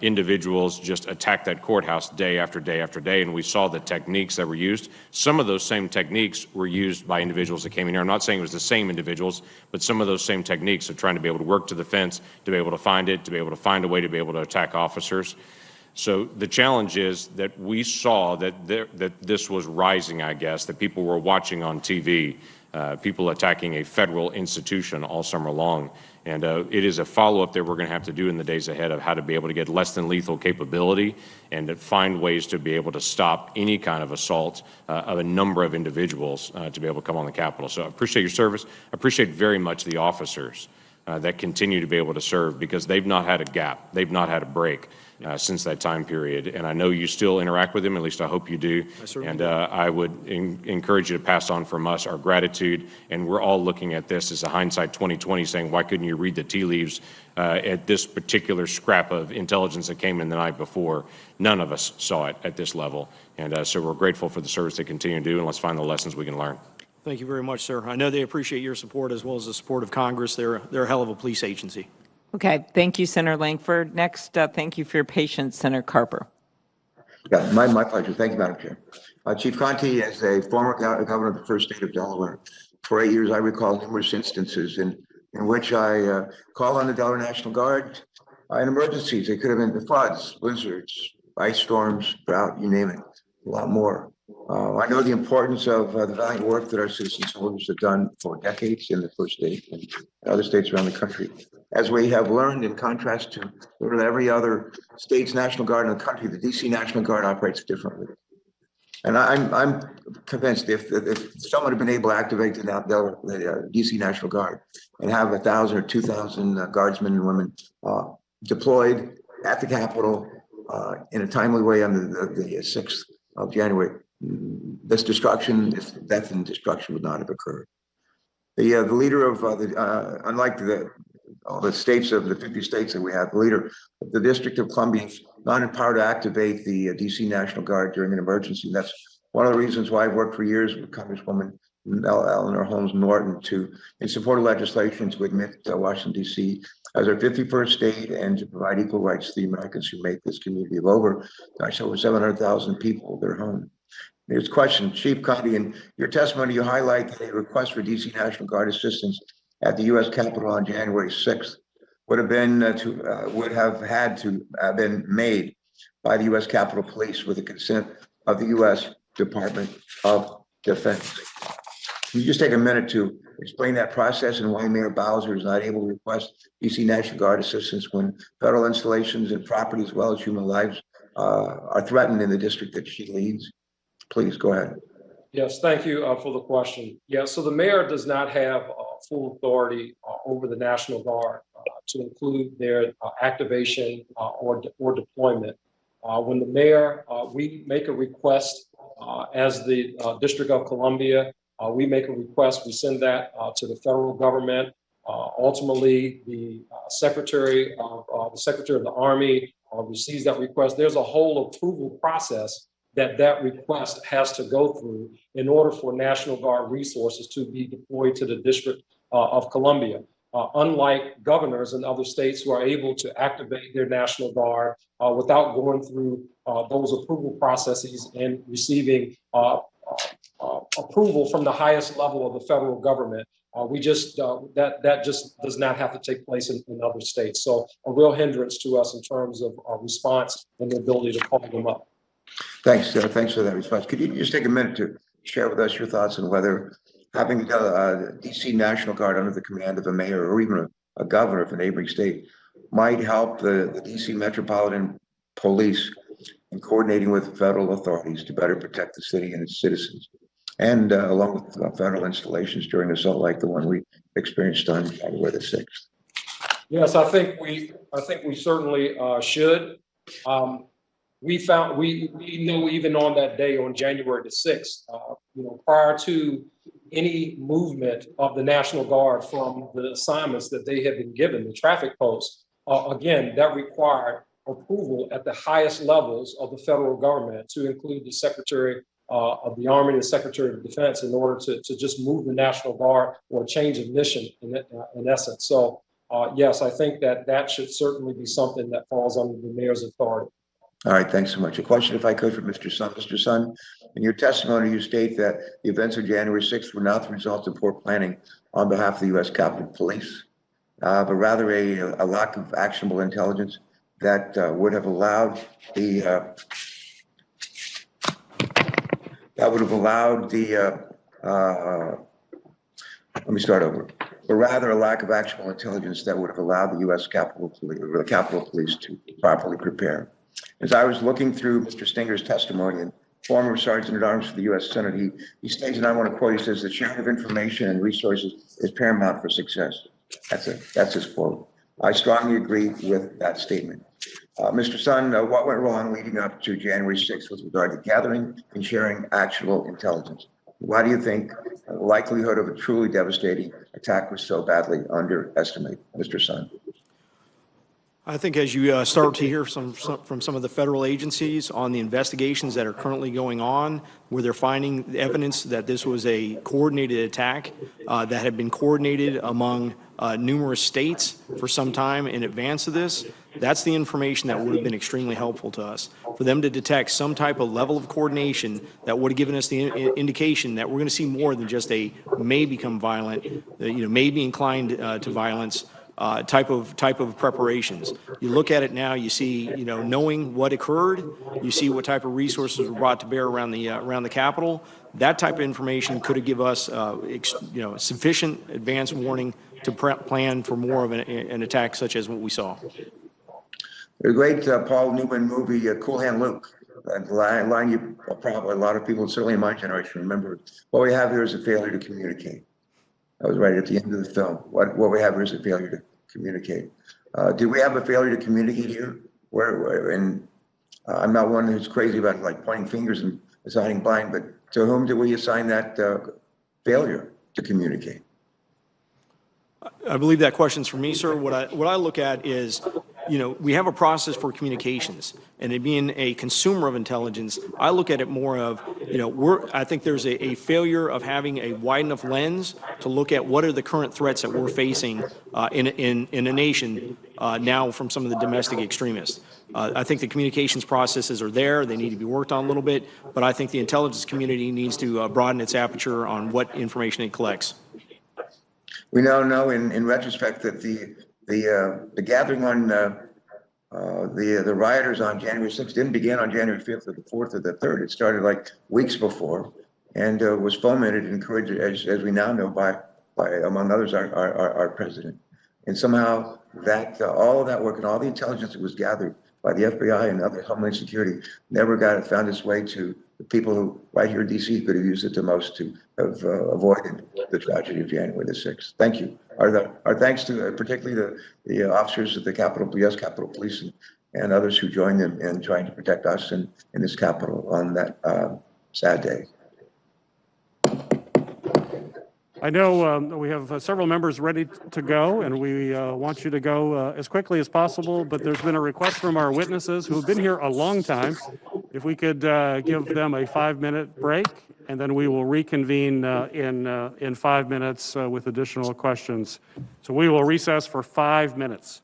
individuals just attack that courthouse day after day after day, and we saw the techniques that were used. Some of those same techniques were used by individuals that came in here. I'm not saying it was the same individuals, but some of those same techniques of trying to be able to work to the fence, to be able to find it, to be able to find a way to be able to attack officers. So the challenge is that we saw that this was rising, I guess, that people were watching on TV, people attacking a federal institution all summer long. And it is a follow-up that we're going to have to do in the days ahead of how to be able to get less than lethal capability and to find ways to be able to stop any kind of assault of a number of individuals to be able to come on the Capitol. So I appreciate your service. I appreciate very much the officers that continue to be able to serve, because they've not had a gap. They've not had a break since that time period. And I know you still interact with them, at least I hope you do. And I would encourage you to pass on from us our gratitude. And we're all looking at this as a hindsight 2020, saying, why couldn't you read the tea leaves at this particular scrap of intelligence that came in the night before? None of us saw it at this level. And so we're grateful for the service they continue to do, and let's find the lessons we can learn. Thank you very much, sir. I know they appreciate your support as well as the support of Congress. They're a hell of a police agency. Okay, thank you, Senator Langford. Next, thank you for your patience, Senator Carper. Yeah, my pleasure. Thank you, Madam Chair. Chief Contee, as a former governor of the first state of Delaware, for 8 years, I recall numerous instances in which I called on the Delaware National Guard in emergencies. They could have been floods, blizzards, ice storms, drought, you name it, a lot more. I know the importance of the valiant work that our citizen soldiers have done for decades in the first state and other states around the country. As we have learned, in contrast to every other state's National Guard in the country, the DC National Guard operates differently. And I'm convinced if someone had been able to activate the DC National Guard and have 1,000 or 2,000 guardsmen and women deployed at the Capitol in a timely way on the 6th of January, this death and destruction would not have occurred. The leader of unlike all the states of the 50 states that we have, the leader of the District of Columbia is not empowered to activate the DC National Guard during an emergency. That's one of the reasons why I've worked for years with Congresswoman Eleanor Holmes Norton in support of legislation to admit Washington, D.C. as our 51st state and to provide equal rights to the Americans who make this community of over 700,000 people their home. Here's a question, Chief Contee, in your testimony, you highlight that a request for DC National Guard assistance at the U.S. Capitol on January 6th would have had to have been made by the U.S. Capitol Police with the consent of the U.S. Department of Defense. Can you just take a minute to explain that process and why Mayor Bowser is not able to request DC National Guard assistance when federal installations and property as well as human lives are threatened in the district that she leads? Please go ahead. Yes, thank you for the question. Yeah, so the mayor does not have full authority over the National Guard to include their activation or deployment. When the mayor, we make a request as the District of Columbia, we make a request, we send that to the federal government. Ultimately, the Secretary of the Army receives that request. There's a whole approval process that request has to go through in order for National Guard resources to be deployed to the District of Columbia. Unlike governors in other states who are able to activate their National Guard without going through those approval processes and receiving approval from the highest level of the federal government. That just does not have to take place in other states. So a real hindrance to us in terms of our response and the ability to call them up. Thanks for that response. Could you just take a minute to share with us your thoughts on whether having the DC National Guard under the command of a mayor or even a governor of a neighboring state might help the DC Metropolitan Police in coordinating with federal authorities to better protect the city and its citizens, and along with federal installations during an assault like the one we experienced on January the 6th? Yes, I think we certainly should. We know even on that day, on January the 6th, prior to any movement of the National Guard from the assignments that they had been given, the traffic posts, again, that required approval at the highest levels of the federal government to include the Secretary of the Army and the Secretary of Defense in order to just move the National Guard or change of mission in essence. So yes, I think that should certainly be something that falls under the mayor's authority. All right, thanks so much. A question, if I could, for Mr. Sun. Mr. Sun, in your testimony, you state that the events of January 6th were not the result of poor planning on behalf of the U.S. Capitol Police, but rather a lack of actionable intelligence that would have allowed let me start over. But rather a lack of actionable intelligence that would have allowed the U.S. Capitol Police or the Capitol Police to properly prepare. As I was looking through Mr. Stenger's testimony, and former Sergeant at Arms for the U.S. Senate, he states, and I want to quote, he says, the sharing of information and resources is paramount for success. That's his quote. I strongly agree with that statement. Mr. Sun, what went wrong leading up to January 6th with regard to gathering and sharing actual intelligence? Why do you think the likelihood of a truly devastating attack was so badly underestimated, Mr. Sun? I think as you start to hear from some of the federal agencies on the investigations that are currently going on, where they're finding evidence that this was a coordinated attack that had been coordinated among numerous states for some time in advance of this, that's the information that would have been extremely helpful to us. For them to detect some type of level of coordination that would have given us the indication that we're going to see more than just a may become violent, may be inclined to violence, type of preparations. You look at it now, you see, knowing what occurred, you see what type of resources were brought to bear around the Capitol. That type of information could have given us, sufficient advance warning to plan for more of an attack such as what we saw. The great Paul Newman movie, Cool Hand Luke. That line you probably, a lot of people, certainly in my generation, remember. What we have here is a failure to communicate. That was right at the end of the film. What we have here is a failure to communicate. Do we have a failure to communicate here? And I'm not one who's crazy about like pointing fingers and assigning blame, but to whom do we assign that failure to communicate? I believe that question's for me, sir. What I look at is, we have a process for communications, and it being a consumer of intelligence, I look at it more of, I think there's a failure of having a wide enough lens to look at what are the current threats that we're facing in a nation now from some of the domestic extremists. I think the communications processes are there. They need to be worked on a little bit, but I think the intelligence community needs to broaden its aperture on what information it collects. We now know in retrospect that the gathering on the rioters on January 6th didn't begin on January 5th or the 4th or the 3rd. It started like weeks before and was fomented and encouraged, as we now know, by among others, our president. And somehow that all of that work and all the intelligence that was gathered by the FBI and other Homeland Security never found its way to the people who right here in DC could have used it the most to have avoided the tragedy of January the 6th. Thank you. Our thanks to particularly the officers of the U.S. Capitol Police and others who joined them in trying to protect us in this Capitol on that sad day. I know we have several members ready to go, and we want you to go as quickly as possible, but there's been a request from our witnesses who have been here a long time. If we could give them a 5-minute break, and then we will reconvene in 5 minutes with additional questions. So we will recess for 5 minutes.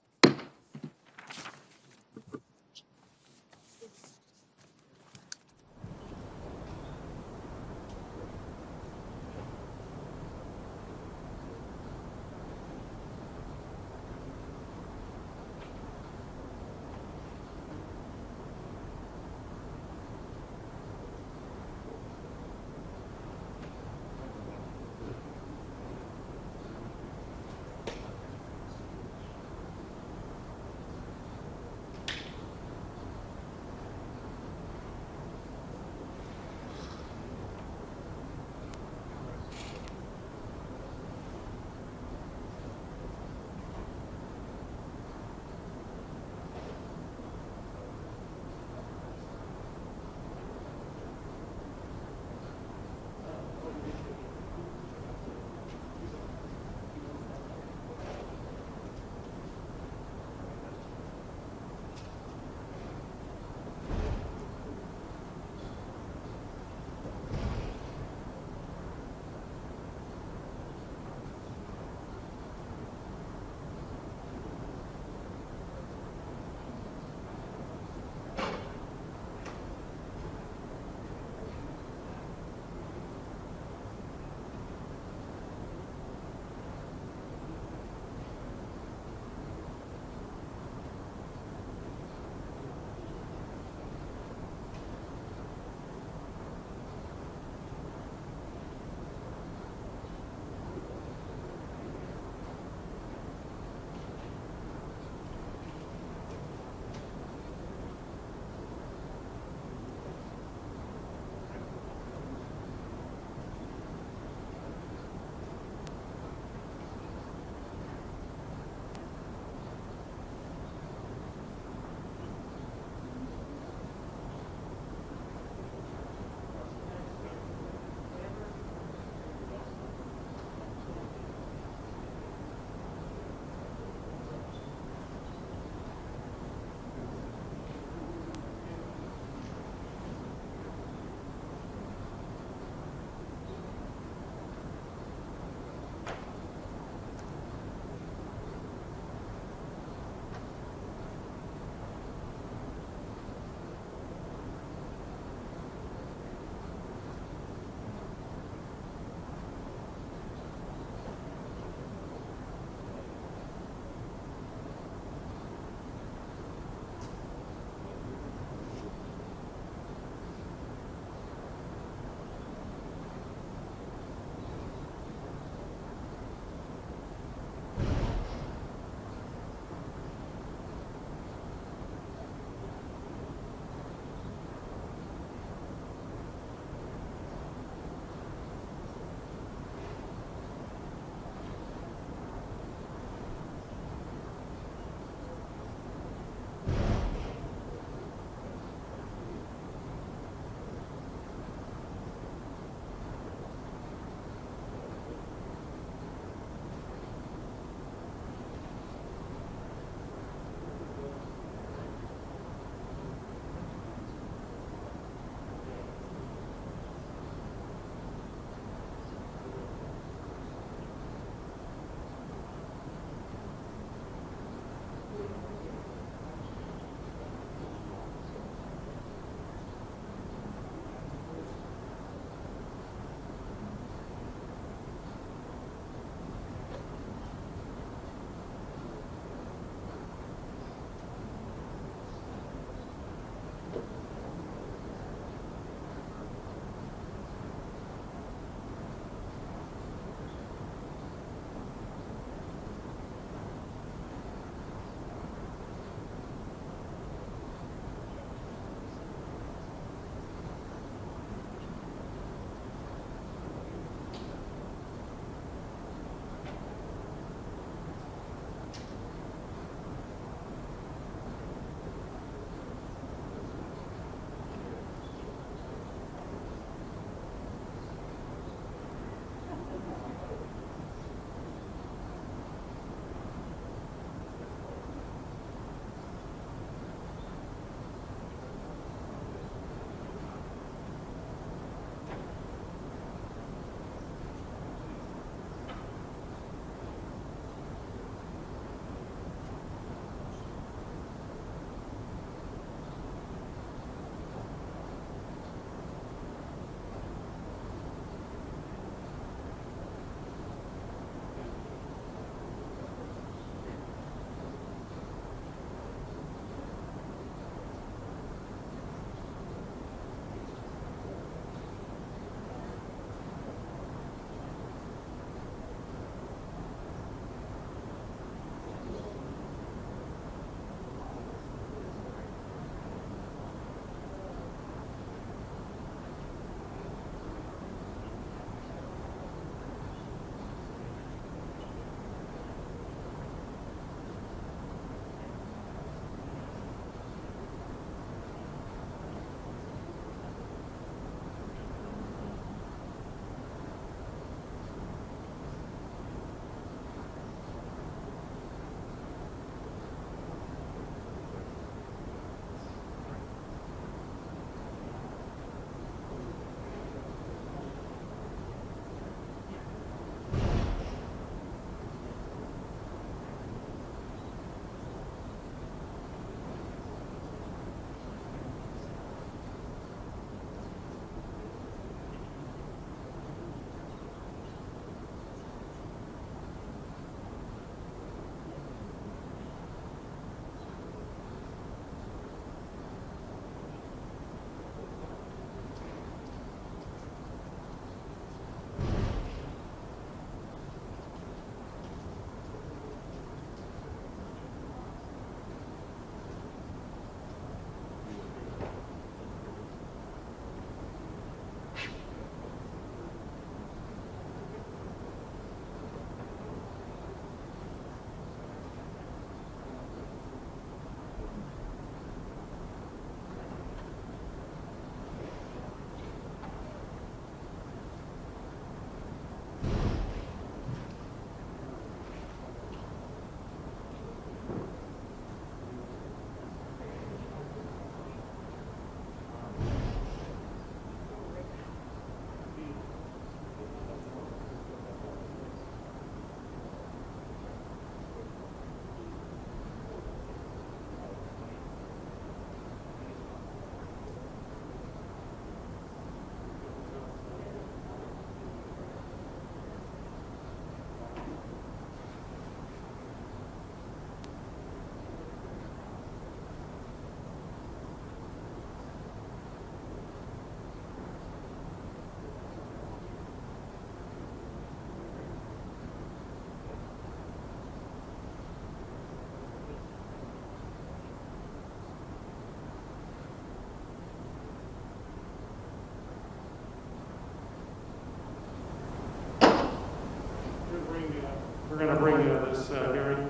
We're going to bring this hearing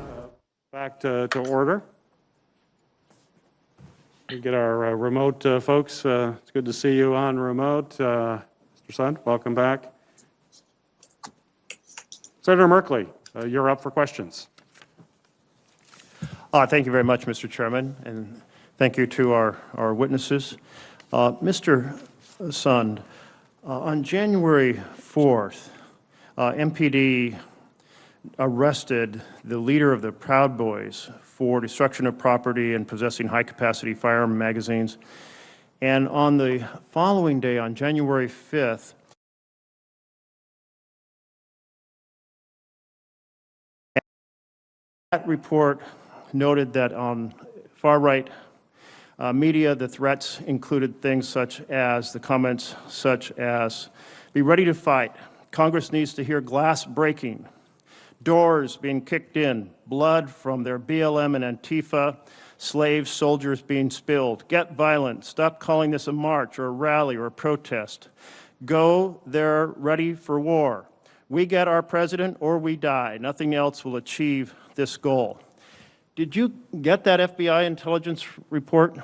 back to order. We get our remote folks. It's good to see you on remote. Mr. Sund, welcome back. Senator Merkley, you're up for questions. Thank you very much, Mr. Chairman, and thank you to our witnesses. Mr. Sund, on January 4th, MPD arrested the leader of the Proud Boys for destruction of property and possessing high-capacity firearm magazines. And on the following day, on January 5th, that report noted that on far-right media, the threats included things such as the comments such as, "Be ready to fight. Congress needs to hear glass breaking, doors being kicked in, blood from their BLM and Antifa, slaves, soldiers being spilled. Get violent. Stop calling this a march or a rally or a protest. Go there ready for war. We get our president or we die. Nothing else will achieve this goal." Did you get that FBI intelligence report?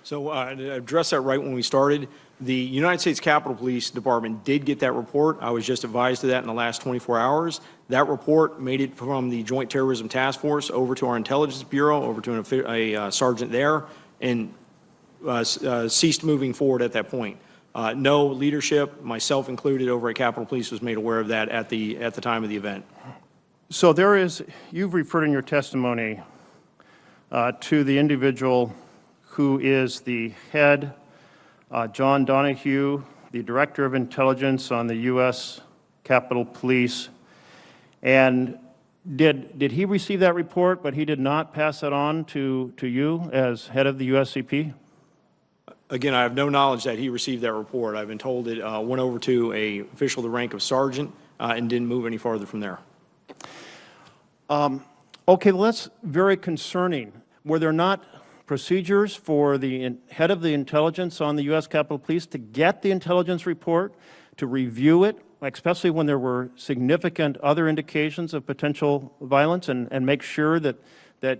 So to address that right when we started, the United States Capitol Police Department did get that report. I was just advised of that in the last 24 hours. That report made it from the Joint Terrorism Task Force over to our Intelligence Bureau, over to a sergeant there, and ceased moving forward at that point. No leadership, myself included, over at Capitol Police was made aware of that at the time of the event. So there is, you've referred in your testimony to the individual who is the head, John Donahue, the Director of Intelligence on the U.S. Capitol Police. And did he receive that report, but he did not pass that on to you as head of the USCP? Again, I have no knowledge that he received that report. I've been told it went over to an official of the rank of sergeant and didn't move any farther from there. Okay, well, that's very concerning. Were there not procedures for the head of the intelligence on the U.S. Capitol Police to get the intelligence report, to review it, especially when there were significant other indications of potential violence, and make sure that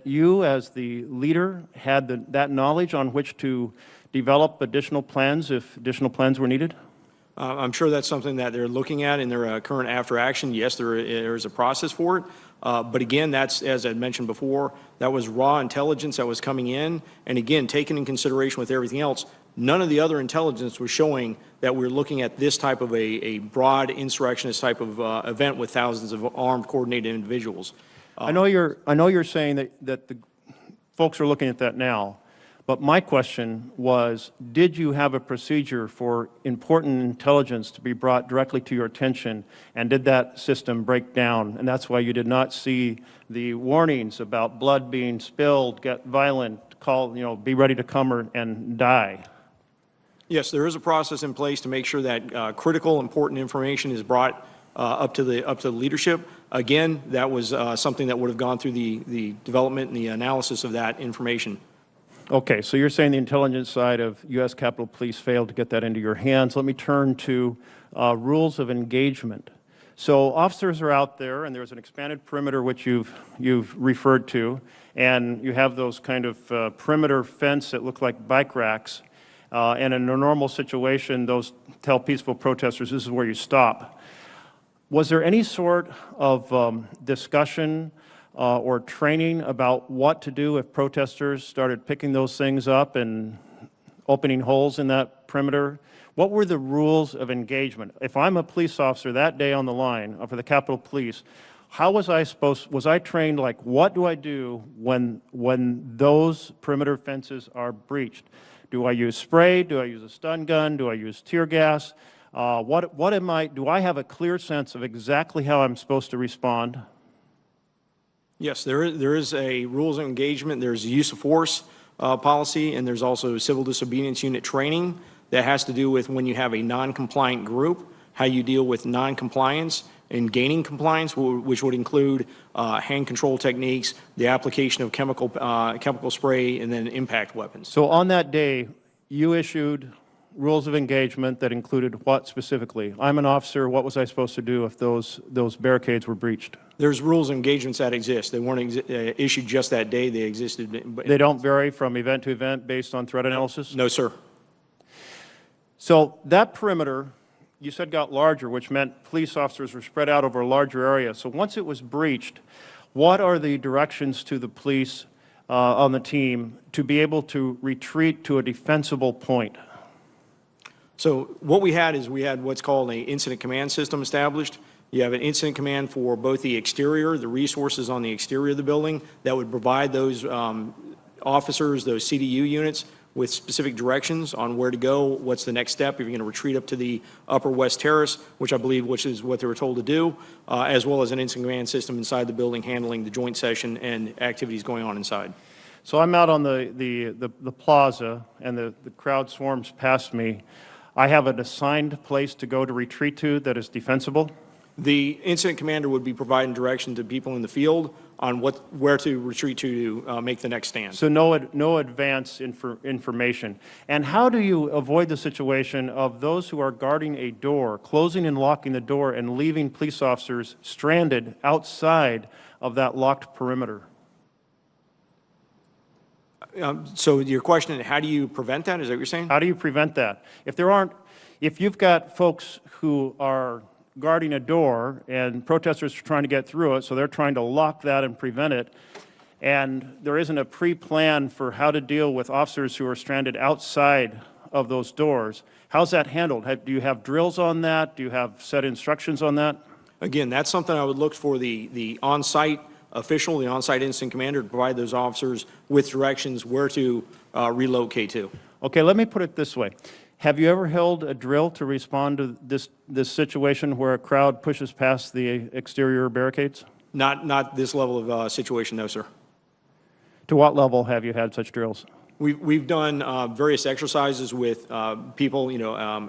you as the leader had that knowledge on which to develop additional plans if additional plans were needed? I'm sure that's something that they're looking at in their current after action. Yes, there is a process for it. But again, that's, as I mentioned before, that was raw intelligence that was coming in. And again, taken in consideration with everything else, none of the other intelligence was showing that we're looking at this type of a broad insurrectionist type of event with thousands of armed, coordinated individuals. I know you're saying that the folks are looking at that now. But my question was, did you have a procedure for important intelligence to be brought directly to your attention, and did that system break down? And that's why you did not see the warnings about blood being spilled, get violent, call, be ready to come and die. Yes, there is a process in place to make sure that critical, important information is brought up to the leadership. Again, that was something that would have gone through the development and the analysis of that information. Okay, so you're saying the intelligence side of U.S. Capitol Police failed to get that into your hands. Let me turn to rules of engagement. So officers are out there, and there's an expanded perimeter which you've referred to, and you have those kind of perimeter fence that look like bike racks. And in a normal situation, those tell peaceful protesters this is where you stop. Was there any sort of discussion or training about what to do if protesters started picking those things up and opening holes in that perimeter? What were the rules of engagement? If I'm a police officer that day on the line for the Capitol Police, how was I trained, like, what do I do when those perimeter fences are breached? Do I use spray? Do I use a stun gun? Do I use tear gas? Do I have a clear sense of exactly how I'm supposed to respond? Yes, there is a rules of engagement. There's a use of force policy, and there's also civil disobedience unit training that has to do with when you have a non-compliant group, how you deal with non-compliance and gaining compliance, which would include hand control techniques, the application of chemical spray, and then impact weapons. So on that day, you issued rules of engagement that included what specifically? I'm an officer, what was I supposed to do if those barricades were breached? There's rules of engagements that exist. They weren't issued just that day. They existed. They don't vary from event to event based on threat analysis? No, sir. So that perimeter, you said got larger, which meant police officers were spread out over a larger area. So once it was breached, what are the directions to the police on the team to be able to retreat to a defensible point? So what we had is we had what's called an incident command system established. You have an incident command for both the exterior, the resources on the exterior of the building that would provide those officers, those CDU units, with specific directions on where to go, what's the next step, if you're going to retreat up to the upper west terrace, which is what they were told to do, as well as an incident command system inside the building handling the joint session and activities going on inside. So I'm out on the plaza, and the crowd swarms past me. I have an assigned place to go to retreat to that is defensible? The incident commander would be providing direction to people in the field on where to retreat to make the next stand. So no advance information. And how do you avoid the situation of those who are guarding a door, closing and locking the door, and leaving police officers stranded outside of that locked perimeter? So your question, how do you prevent that? Is that what you're saying? How do you prevent that? If you've got folks who are guarding a door and protesters are trying to get through it, so they're trying to lock that and prevent it, and there isn't a pre-plan for how to deal with officers who are stranded outside of those doors, how's that handled? Do you have drills on that? Do you have set instructions on that? Again, that's something I would look for the on-site official, the on-site incident commander, to provide those officers with directions where to relocate to. Okay, let me put it this way. Have you ever held a drill to respond to this situation where a crowd pushes past the exterior barricades? Not this level of situation, no, sir. To what level have you had such drills? We've done various exercises with people,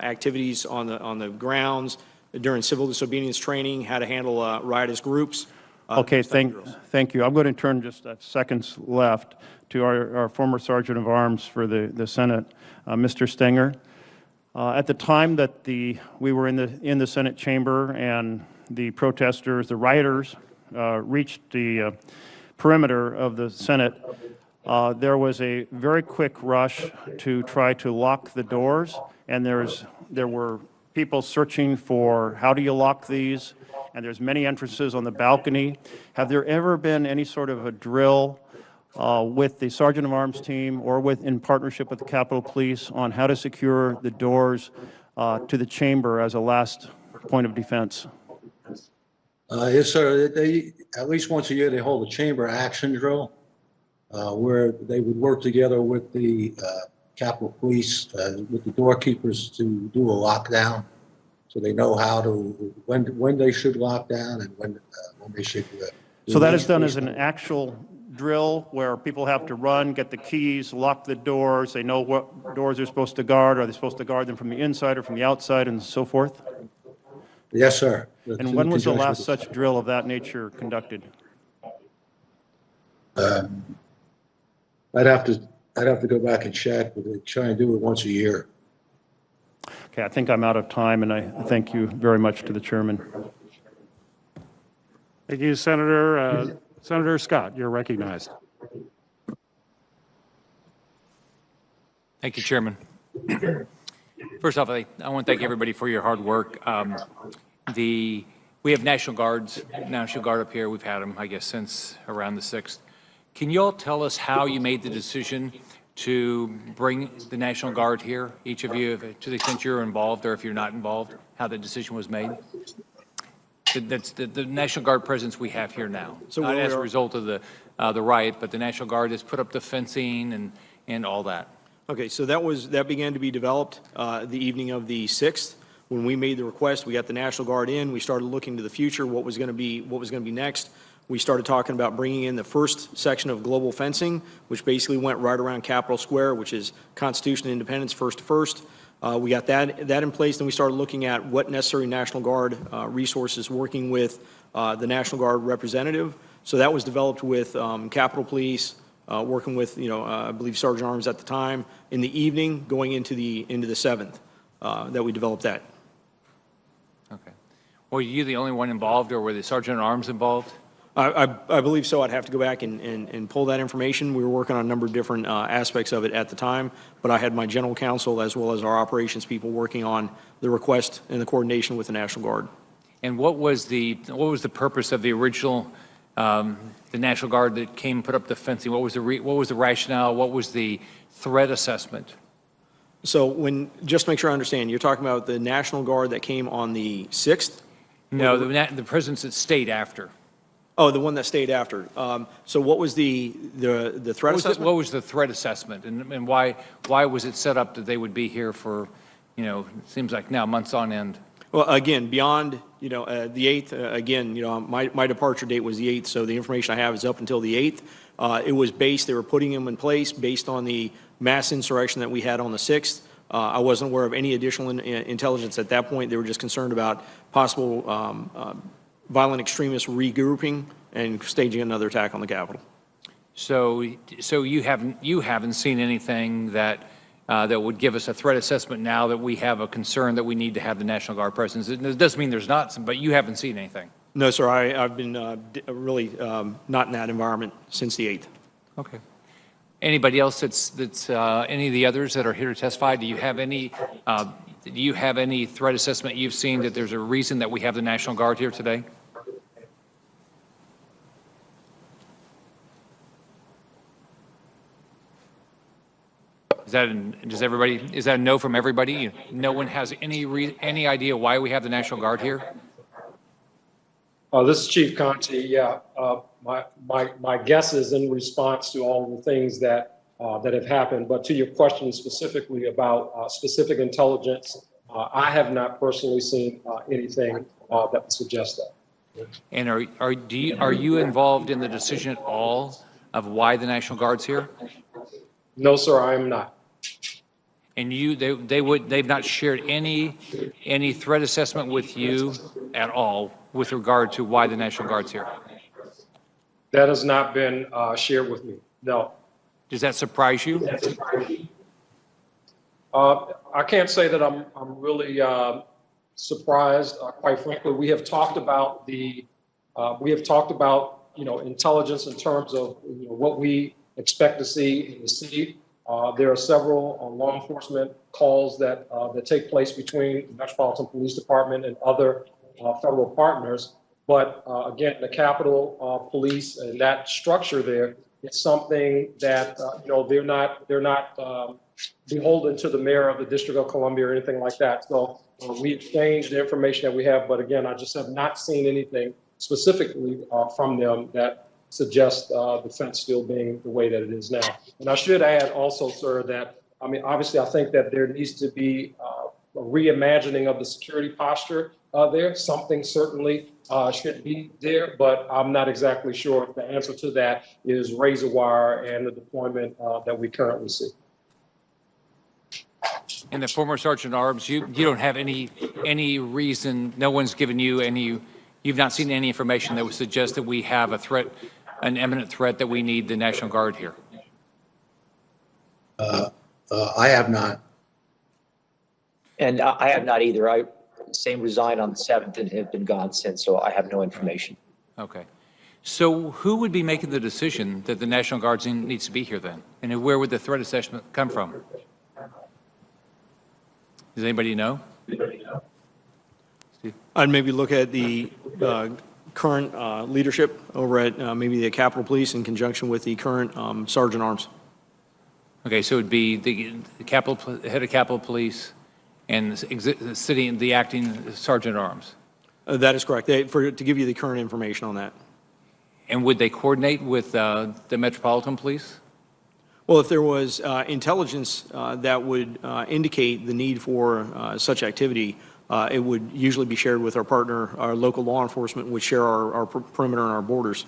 activities on the grounds during civil disobedience training, how to handle riotous groups. Okay, thank you. I'm going to turn just seconds left to our former Sergeant of Arms for the Senate, Mr. Stenger. At the time that we were in the Senate chamber and the protesters, the rioters, reached the perimeter of the Senate, there was a very quick rush to try to lock the doors, and there were people searching for how do you lock these, and there's many entrances on the balcony. Have there ever been any sort of a drill with the Sergeant of Arms team or in partnership with the Capitol Police on how to secure the doors to the chamber as a last point of defense? Yes, sir. At least once a year, they hold a chamber action drill where they would work together with the Capitol Police, with the doorkeepers to do a lockdown. So they know when they should lock down and when they should. So that is done as an actual drill where people have to run, get the keys, lock the doors. They know what doors they're supposed to guard. Are they supposed to guard them from the inside or from the outside and so forth? Yes, sir. And when was the last such drill of that nature conducted? I'd have to go back and check, but they try and do it once a year. Okay, I think I'm out of time, and I thank you very much to the chairman. Thank you, Senator. Senator Scott, you're recognized. Thank you, Chairman. First off, I want to thank everybody for your hard work. We have National Guard up here. We've had them, I guess, since around the 6th. Can you all tell us how you made the decision to bring the National Guard here, each of you, to the extent you're involved or if you're not involved, how the decision was made? That's the National Guard presence we have here now. So not as a result of the riot, but the National Guard has put up the fencing and all that. Okay, so that began to be developed the evening of the 6th. When we made the request, we got the National Guard in. We started looking to the future, what was going to be next. We started talking about bringing in the first section of global fencing, which basically went right around Capitol Square, which is Constitution and Independence, first to first. We got that in place. Then we started looking at what necessary National Guard resources, working with the National Guard representative. So that was developed with Capitol Police, working with, I believe Sergeant Arms at the time, in the evening, going into the 7th, that we developed that. Okay. Were you the only one involved, or were the Sergeant at Arms involved? I believe so. I'd have to go back and pull that information. We were working on a number of different aspects of it at the time, but I had my general counsel as well as our operations people working on the request and the coordination with the National Guard. And what was the purpose of the original, the National Guard that came, put up the fencing? What was the rationale? What was the threat assessment? So just to make sure I understand, you're talking about the National Guard that came on the 6th? No, the presence that stayed after. Oh, the one that stayed after. So what was the threat assessment? What was the threat assessment, and why was it set up that they would be here for, it seems like now months on end? Well, again, beyond, the 8th, again, my departure date was the 8th, so the information I have is up until the 8th. It was they were putting them in place based on the mass insurrection that we had on the 6th. I wasn't aware of any additional intelligence at that point. They were just concerned about possible violent extremists regrouping and staging another attack on the Capitol. So you haven't seen anything that would give us a threat assessment now that we have a concern that we need to have the National Guard presence. It doesn't mean there's not some, but you haven't seen anything. No, sir. I've been really not in that environment since the 8th. Okay. Anybody else that's any of the others that are here to testify? Do you have any threat assessment you've seen that there's a reason that we have the National Guard here today? Is that a no from everybody? No one has any idea why we have the National Guard here? This is Chief Contee. Yeah, my guess is in response to all the things that have happened. But to your question specifically about specific intelligence, I have not personally seen anything that would suggest that. And are you involved in the decision at all of why the National Guard's here? No, sir, I am not. And they've not shared any threat assessment with you at all with regard to why the National Guard's here? That has not been shared with me, no. Does that surprise you? I can't say that I'm really surprised. Quite frankly, we have talked about intelligence in terms of what we expect to see in the city. There are several law enforcement calls that take place between the Metropolitan Police Department and other federal partners. But again, the Capitol Police and that structure there, it's something that they're not beholden to the mayor of the District of Columbia or anything like that. So we exchanged the information that we have, but again, I just have not seen anything specifically from them that suggests the fence still being the way that it is now. And I should add also, sir, that obviously I think that there needs to be a reimagining of the security posture there. Something certainly should be there, but I'm not exactly sure if the answer to that is razor wire and the deployment that we currently see. And the former Sergeant at Arms, you don't have any reason, no one's given you you've not seen any information that would suggest that we have a threat, an imminent threat that we need the National Guard here? I have not. And I have not either. I resigned on the 7th and have been gone since, so I have no information. Okay. So who would be making the decision that the National Guard needs to be here then? And where would the threat assessment come from? Does anybody know? Steve? I'd maybe look at the current leadership over at maybe the Capitol Police in conjunction with the current Sergeant Arms. Okay, so it would be the head of Capitol Police and the acting Sergeant at Arms. That is correct. To give you the current information on that. And would they coordinate with the Metropolitan Police? Well, if there was intelligence that would indicate the need for such activity, it would usually be shared with our partner, our local law enforcement, which share our perimeter and our borders.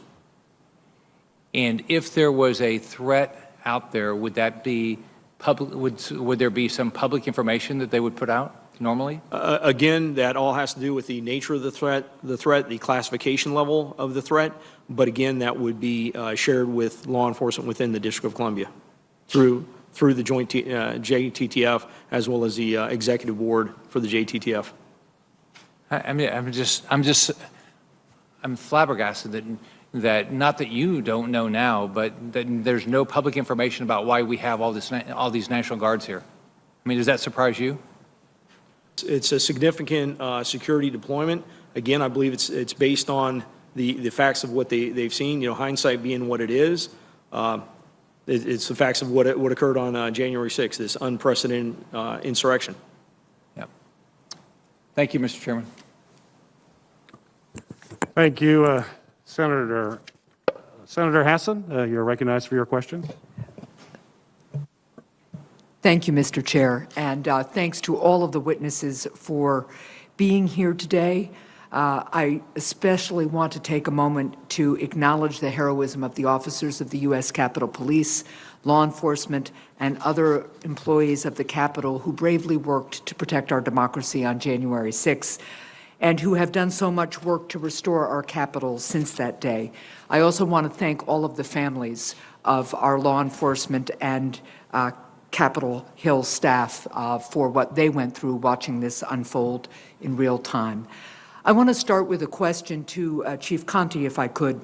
And if there was a threat out there, would that be public? Would there be some public information that they would put out? normally? Again, that all has to do with the nature of the threat, the classification level of the threat. But again, that would be shared with law enforcement within the District of Columbia through the joint JTTF as well as the executive board for the JTTF. I mean, I'm flabbergasted that not that you don't know now, but that there's no public information about why we have all these National Guards here. I mean, does that surprise you? It's a significant security deployment. Again, I believe it's based on the facts of what they've seen. You know, hindsight being what it is. It's the facts of what occurred on January 6th, this unprecedented insurrection. Yep. Thank you, Mr. Chairman. Thank you, Senator Hassan. You're recognized for your question. Thank you, Mr. Chair, and thanks to all of the witnesses for being here today. I especially want to take a moment to acknowledge the heroism of the officers of the U.S. Capitol Police, law enforcement, and other employees of the Capitol who bravely worked to protect our democracy on January 6th, and who have done so much work to restore our Capitol since that day. I also want to thank all of the families of our law enforcement and Capitol Hill staff for what they went through watching this unfold in real time. I want to start with a question to Chief Contee, if I could.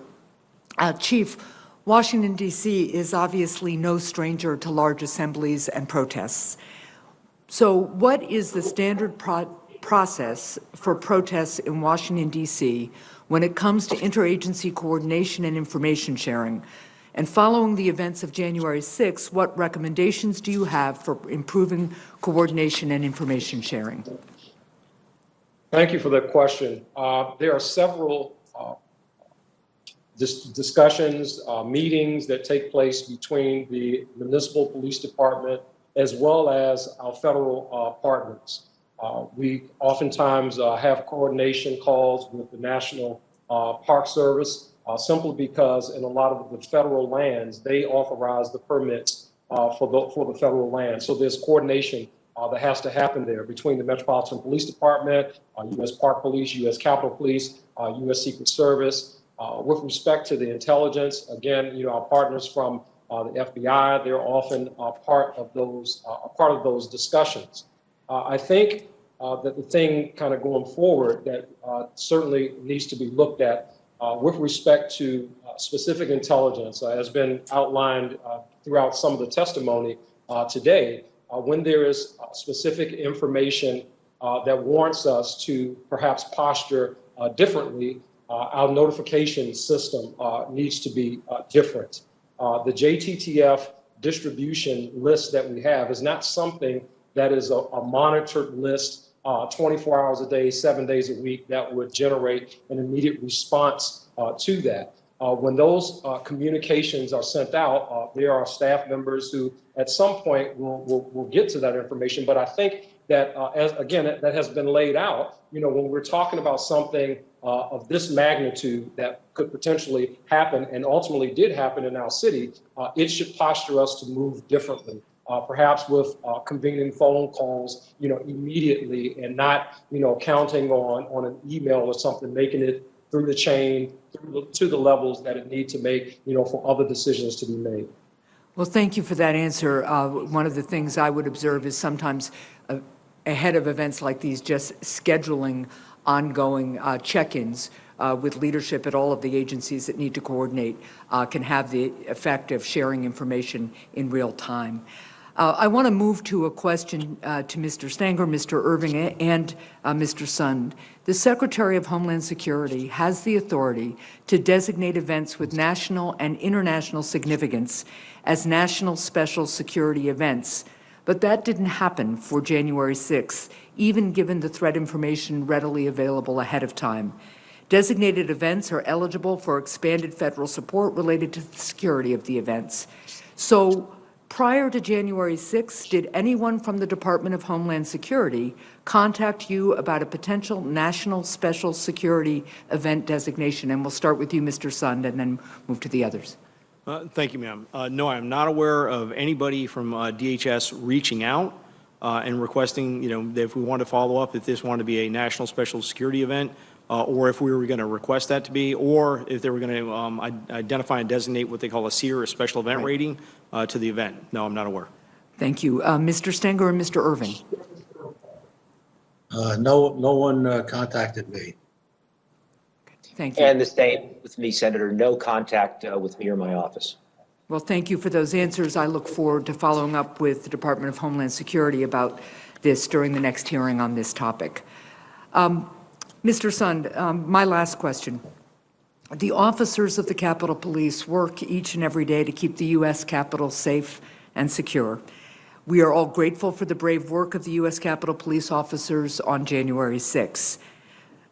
Chief, Washington, D.C. is obviously no stranger to large assemblies and protests. So what is the standard process for protests in Washington, D.C. when it comes to interagency coordination and information sharing? And following the events of January 6th, what recommendations do you have for improving coordination and information sharing? Thank you for that question. There are several discussions, meetings that take place between the municipal police department as well as our federal partners. We oftentimes have coordination calls with the National Park Service simply because in a lot of the federal lands, they authorize the permits for the federal land. So there's coordination that has to happen there between the Metropolitan Police Department, U.S. Park Police, U.S. Capitol Police, U.S. Secret Service. With respect to the intelligence, again, you know, our partners from the FBI, they're often part of those discussions. I think that the thing kind of going forward that certainly needs to be looked at with respect to specific intelligence has been outlined throughout some of the testimony today. When there is specific information that warrants us to perhaps posture differently, our notification system needs to be different. The JTTF distribution list that we have is not something that is a monitored list 24 hours a day, 7 days a week that would generate an immediate response to that. When those communications are sent out, there are staff members who at some point will get to that information. But I think that, that has been laid out, you know, when we're talking about something of this magnitude that could potentially happen and ultimately did happen in our city, it should posture us to move differently. Perhaps with convening phone calls, you know, immediately and not, you know, counting on an email or something, making it through the chain, to the levels that it needs to make, you know, for other decisions to be made. Well, thank you for that answer. One of the things I would observe is sometimes ahead of events like these, just scheduling ongoing check-ins with leadership at all of the agencies that need to coordinate can have the effect of sharing information in real time. I want to move to a question to Mr. Stenger, Mr. Irving, and Mr. Sund. The Secretary of Homeland Security has the authority to designate events with national and international significance as national special security events, but that didn't happen for January 6th, even given the threat information readily available ahead of time. Designated events are eligible for expanded federal support related to the security of the events. So, prior to January 6th, did anyone from the Department of Homeland Security contact you about a potential national special security event designation? And we'll start with you, Mr. Sund, and then move to the others. Thank you, ma'am. No, I'm not aware of anybody from DHS reaching out. and requesting, that if we want to follow up, if this wanted to be a national special security event, or if we were going to request that to be, or if they were going to identify and designate what they call a SEER, a special event rating, to the event. No, I'm not aware. Thank you. Mr. Stenger and Mr. Irving. No one contacted me. Thank you. And the same with me, Senator. No contact with me or my office. Well, thank you for those answers. I look forward to following up with the Department of Homeland Security about this during the next hearing on this topic. Mr. Sund, my last question. The officers of the Capitol Police work each and every day to keep the U.S. Capitol safe and secure. We are all grateful for the brave work of the U.S. Capitol Police officers on January 6th.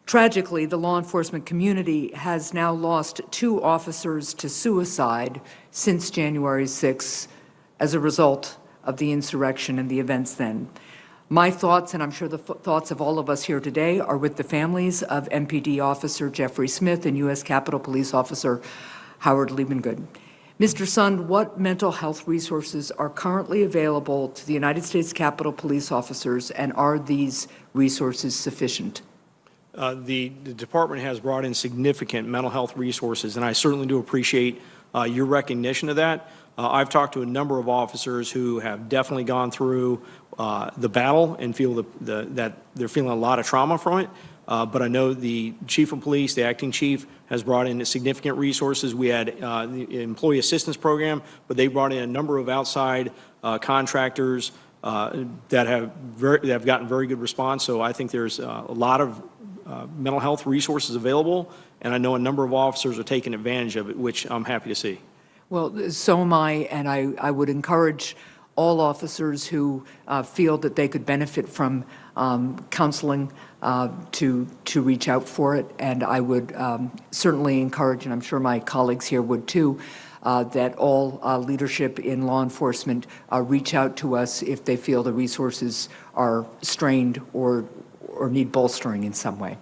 Tragically, the law enforcement community has now lost 2 officers to suicide since January 6th as a result of the insurrection and the events then. My thoughts, and I'm sure the thoughts of all of us here today, are with the families of MPD Officer Jeffrey Smith and U.S. Capitol Police Officer Howard Liebengood. Mr. Sund, what mental health resources are currently available to the United States Capitol Police officers, and are these resources sufficient? The department has brought in significant mental health resources, and I certainly do appreciate your recognition of that. I've talked to a number of officers who have definitely gone through the battle and feel that they're feeling a lot of trauma from it. But I know the chief of police, the acting chief, has brought in significant resources. We had the employee assistance program, but they brought in a number of outside contractors that have gotten very good response. So I think there's a lot of mental health resources available, and I know a number of officers are taking advantage of it, which I'm happy to see. Well, so am I, and I would encourage all officers who feel that they could benefit from counseling to reach out for it. And I would certainly encourage, and I'm sure my colleagues here would too, that all leadership in law enforcement reach out to us if they feel the resources are strained or need bolstering in some way.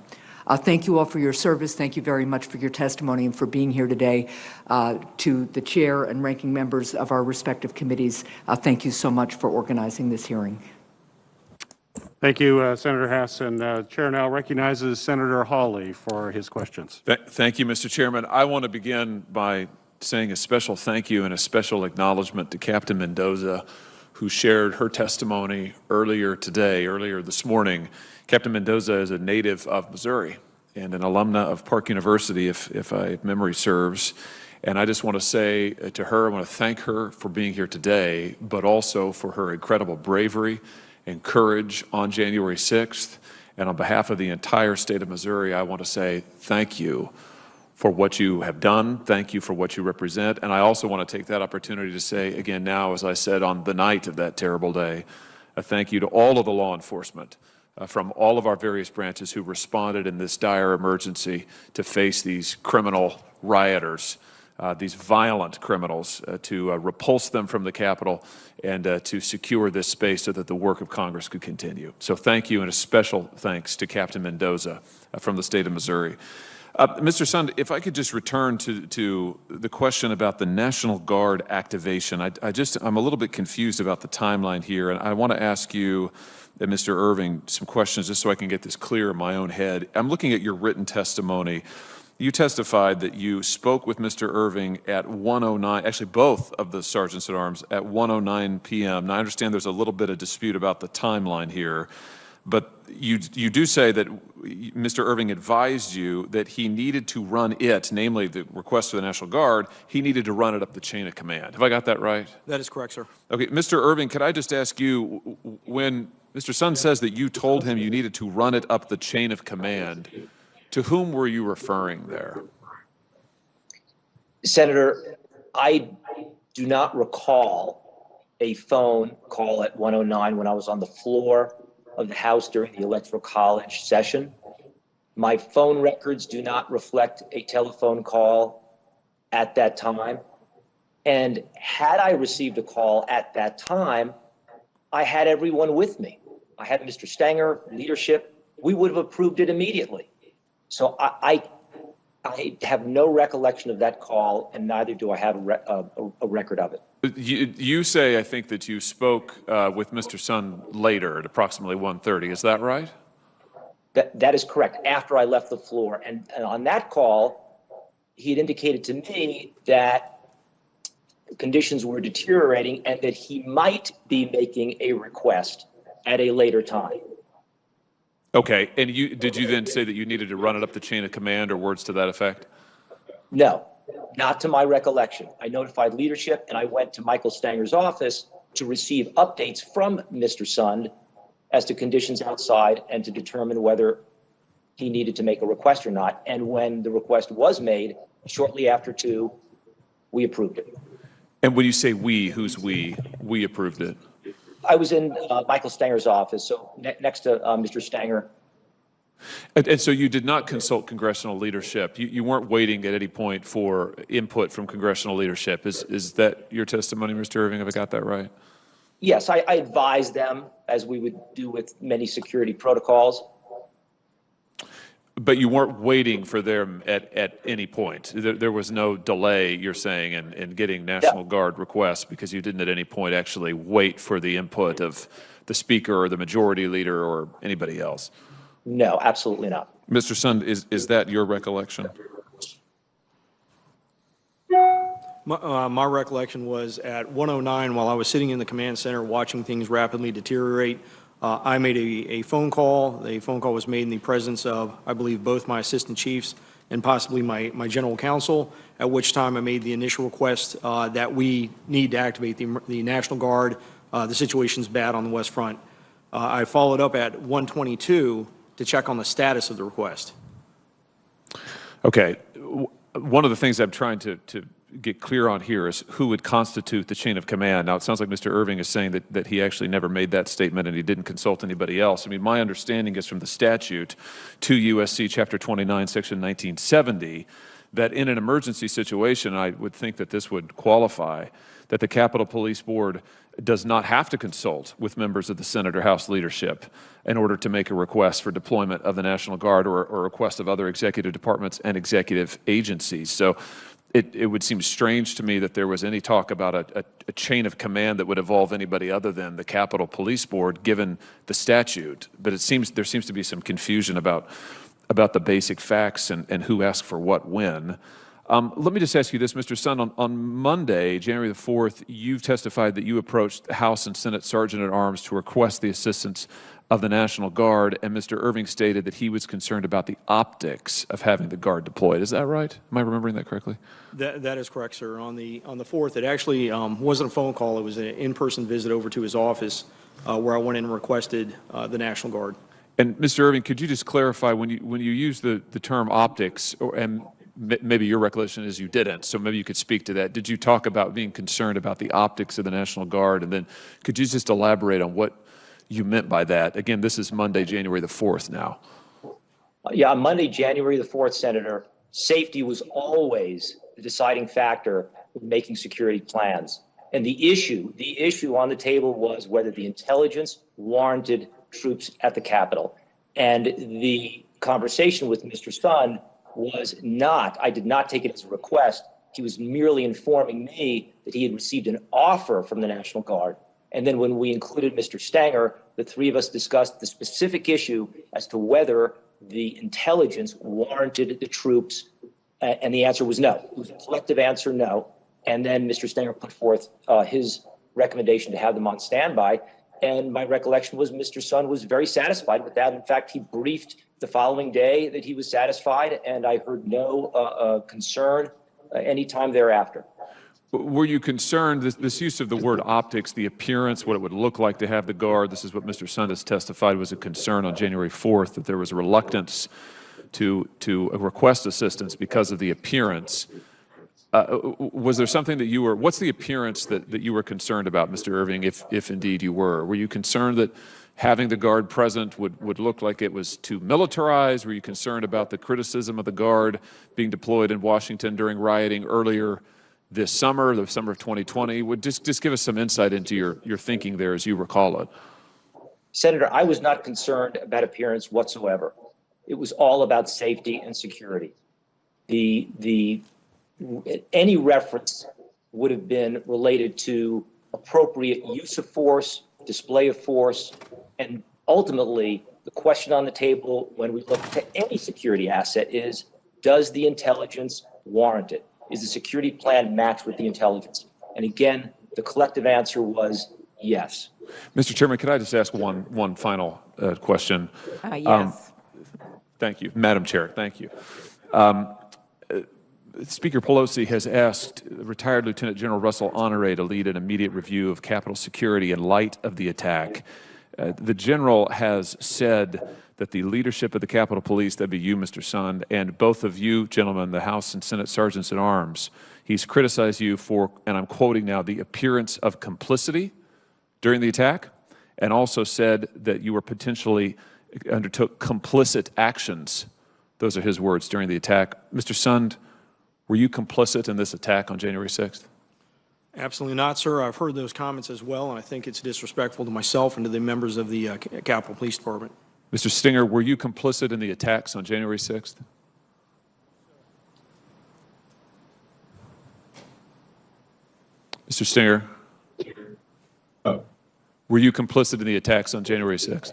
Thank you all for your service. Thank you very much for your testimony and for being here today. To the chair and ranking members of our respective committees, thank you so much for organizing this hearing. Thank you, Senator Hass. And Chair now recognizes Senator Hawley for his questions. Thank you, Mr. Chairman. I want to begin by saying a special thank you and a special acknowledgement to Captain Mendoza, who shared her testimony earlier this morning. Captain Mendoza is a native of Missouri and an alumna of Park University, if memory serves. And I just want to say to her, I want to thank her for being here today, but also for her incredible bravery and courage on January 6th. And on behalf of the entire state of Missouri, I want to say thank you for what you have done. Thank you for what you represent. And I also want to take that opportunity to say again now, as I said on the night of that terrible day, a thank you to all of the law enforcement from all of our various branches who responded in this dire emergency to face these criminal rioters, these violent criminals, to repulse them from the Capitol and to secure this space so that the work of Congress could continue. So thank you, and a special thanks to Captain Mendoza from the state of Missouri. Mr. Sund, if I could just return to the question about the National Guard activation. I'm a little bit confused about the timeline here, and I want to ask you, Mr. Irving, some questions just so I can get this clear in my own head. I'm looking at your written testimony. You testified that you spoke with Mr. Irving at 1:09, actually both of the sergeants at arms at 1:09 p.m. Now I understand there's a little bit of dispute about the timeline here, but you do say that Mr. Irving advised you that he needed to run it, namely the request for the National Guard, he needed to run it up the chain of command. Have I got that right? That is correct, sir. Okay, Mr. Irving, could I just ask you, when Mr. Sund says that you told him you needed to run it up the chain of command, to whom were you referring there? Senator, I do not recall a phone call at 1:09 when I was on the floor of the House during the Electoral College session. My phone records do not reflect a telephone call at that time. And had I received a call at that time, I had everyone with me. I had Mr. Stenger, leadership. We would have approved it immediately. So I I have no recollection of that call, and neither do I have a record of it. You say, I think, that you spoke with Mr. Sun later at approximately 1:30. Is that right? That is correct, after I left the floor. And on that call, he had indicated to me that conditions were deteriorating and that he might be making a request at a later time. Okay. And did you then say that you needed to run it up the chain of command or words to that effect? No, not to my recollection. I notified leadership and I went to Michael Stanger's office to receive updates from Mr. Sund as to conditions outside and to determine whether he needed to make a request or not. And when the request was made, shortly after 2, we approved it. And when you say we, who's we? We approved it. I was in Michael Stanger's office, so next to Mr. Stenger. And so you did not consult congressional leadership. You weren't waiting at any point for input from congressional leadership. Is that your testimony, Mr. Irving? Have I got that right? Yes, I advised them, as we would do with many security protocols. But you weren't waiting for them at any point. There was no delay, you're saying, in getting National Guard requests because you didn't at any point actually wait for the input of the Speaker or the Majority Leader or anybody else? No, absolutely not. Mr. Sund, is that your recollection? My recollection was at 1:09, while I was sitting in the command center watching things rapidly deteriorate, I made a phone call. The phone call was made in the presence of, I believe, both my assistant chiefs and possibly my general counsel, at which time I made the initial request that we need to activate the National Guard. The situation's bad on the West Front. I followed up at 1:22 to check on the status of the request. Okay. One of the things I'm trying to get clear on here is who would constitute the chain of command. Now, it sounds like Mr. Irving is saying that he actually never made that statement and he didn't consult anybody else. I mean, my understanding is from the statute, 2 U.S.C. Chapter 29, Section 1970, that in an emergency situation, I would think that this would qualify, that the Capitol Police Board does not have to consult with members of the Senate or House leadership in order to make a request for deployment of the National Guard or a request of other executive departments and executive agencies. So it would seem strange to me that there was any talk about a chain of command that would involve anybody other than the Capitol Police Board, given the statute. But there seems to be some confusion about the basic facts and who asked for what when. Let me just ask you this, Mr. Sund. On Monday, January the 4th, you've testified that you approached the House and Senate Sergeant-at-Arms to request the assistance of the National Guard, and Mr. Irving stated that he was concerned about the optics of having the Guard deployed. Is that right? Am I remembering that correctly? That is correct, sir. On the 4th, it actually wasn't a phone call. It was an in-person visit over to his office where I went in and requested the National Guard. And Mr. Irving, could you just clarify when you use the term optics, and maybe your recollection is you didn't, so maybe you could speak to that. Did you talk about being concerned about the optics of the National Guard? And then could you just elaborate on what you meant by that? Again, this is Monday, January the 4th now. Yeah, on Monday, January the 4th, Senator, safety was always the deciding factor in making security plans. And the issue on the table was whether the intelligence warranted troops at the Capitol. And the conversation with Mr. Sund was not, I did not take it as a request. He was merely informing me that he had received an offer from the National Guard. And then when we included Mr. Stenger, the three of us discussed the specific issue as to whether the intelligence warranted the troops, and the answer was no. It was a collective answer, no. And then Mr. Stenger put forth his recommendation to have them on standby, and my recollection was Mr. Sund was very satisfied with that. In fact, he briefed the following day that he was satisfied, and I heard no concern any time thereafter. Were you concerned, this use of the word optics, the appearance, what it would look like to have the Guard, this is what Mr. Sund has testified was a concern on January 4th, that there was a reluctance to request assistance because of the appearance. Was there something that you were, what's the appearance that you were concerned about, Mr. Irving, if indeed you were? Were you concerned that having the Guard present would look like it was too militarized? Were you concerned about the criticism of the Guard being deployed in Washington during rioting earlier this summer, the summer of 2020? Would just give us some insight into your thinking there as you recall it. Senator, I was not concerned about appearance whatsoever. It was all about safety and security. any reference would have been related to appropriate use of force, display of force, and ultimately the question on the table when we look to any security asset is, does the intelligence warrant it? Is the security plan matched with the intelligence? And again, the collective answer was yes. Mr. Chairman, could I just ask one final question? Yes. Thank you. Madam Chair, thank you. Speaker Pelosi has asked retired Lieutenant General Russell Honore to lead an immediate review of Capitol security in light of the attack. The general has said that the leadership of the Capitol Police, that'd be you, Mr. Sund, and both of you, gentlemen, the House and Senate Sergeants at Arms, he's criticized you for, and I'm quoting now, the appearance of complicity during the attack, and also said that you were potentially undertook complicit actions. Those are his words during the attack. Mr. Sund, were you complicit in this attack on January 6th? Absolutely not, sir. I've heard those comments as well, and I think it's disrespectful to myself and to the members of the Capitol Police Department. Mr. Stenger, were you complicit in the attacks on January 6th? Mr. Stenger? Were you complicit in the attacks on January 6th?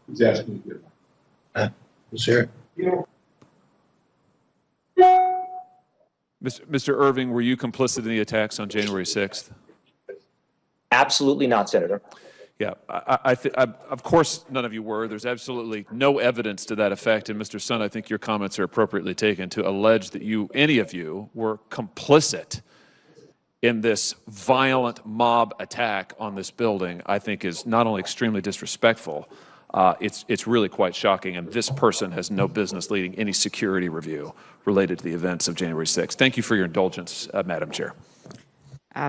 He's asking you. Sir? Mr. Irving, were you complicit in the attacks on January 6th? Absolutely not, Senator. Yeah, of course none of you were. There's absolutely no evidence to that effect. And Mr. Sund, I think your comments are appropriately taken to allege that any of you, were complicit in this violent mob attack on this building, I think is not only extremely disrespectful, it's really quite shocking. And this person has no business leading any security review related to the events of January 6th. Thank you for your indulgence, Madam Chair.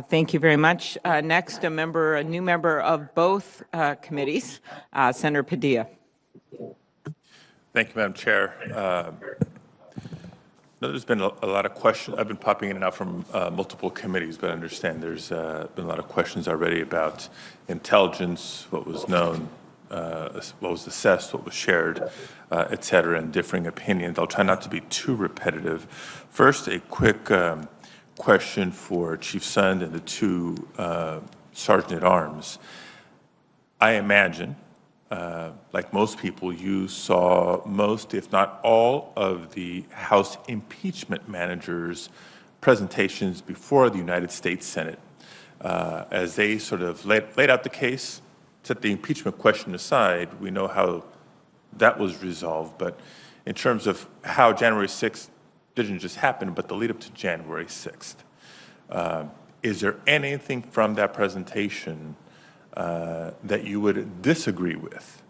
Thank you very much. Next, a new member of both committees, Senator Padilla. Thank you, Madam Chair. There's been a lot of questions. I've been popping in and out from multiple committees, but I understand there's been a lot of questions already about intelligence, what was known, what was assessed, what was shared, et cetera, and differing opinions. I'll try not to be too repetitive. First, a quick question for Chief Sund and the two Sergeant-at-Arms. I imagine, like most people, you saw most, if not all, of the House impeachment managers' presentations before the United States Senate. As they sort of laid out the case, set the impeachment question aside, we know how that was resolved. But in terms of how January 6th didn't just happen, but the lead up to January 6th, is there anything from that presentation that you would disagree with?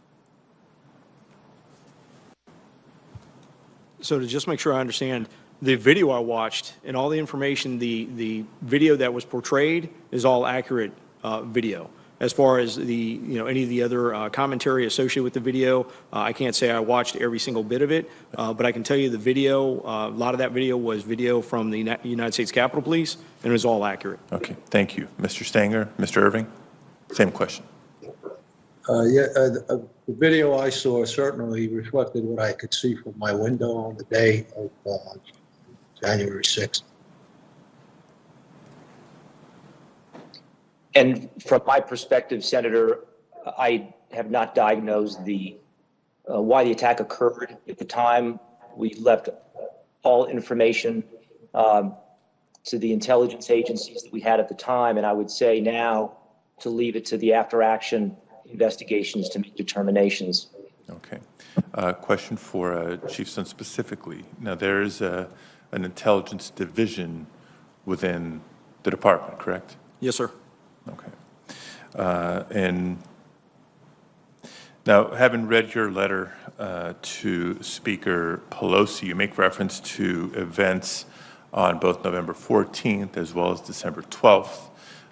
So to just make sure I understand, the video I watched and all the information, the video that was portrayed is all accurate video. As far as any of the other commentary associated with the video, I can't say I watched every single bit of it, but I can tell you the video, a lot of that video was video from the United States Capitol Police, and it was all accurate. Okay, thank you. Mr. Stenger, Mr. Irving, same question. The video I saw certainly reflected what I could see from my window on the day of January 6th. And from my perspective, Senator, I have not diagnosed why the attack occurred. At the time, we left all information to the intelligence agencies that we had at the time, and I would say now to leave it to the after-action investigations to make determinations. Okay. Question for Chief Sund specifically. Now, there is an intelligence division within the department, correct? Yes, sir. Okay. And now, having read your letter to Speaker Pelosi, you make reference to events on both November 14th as well as December 12th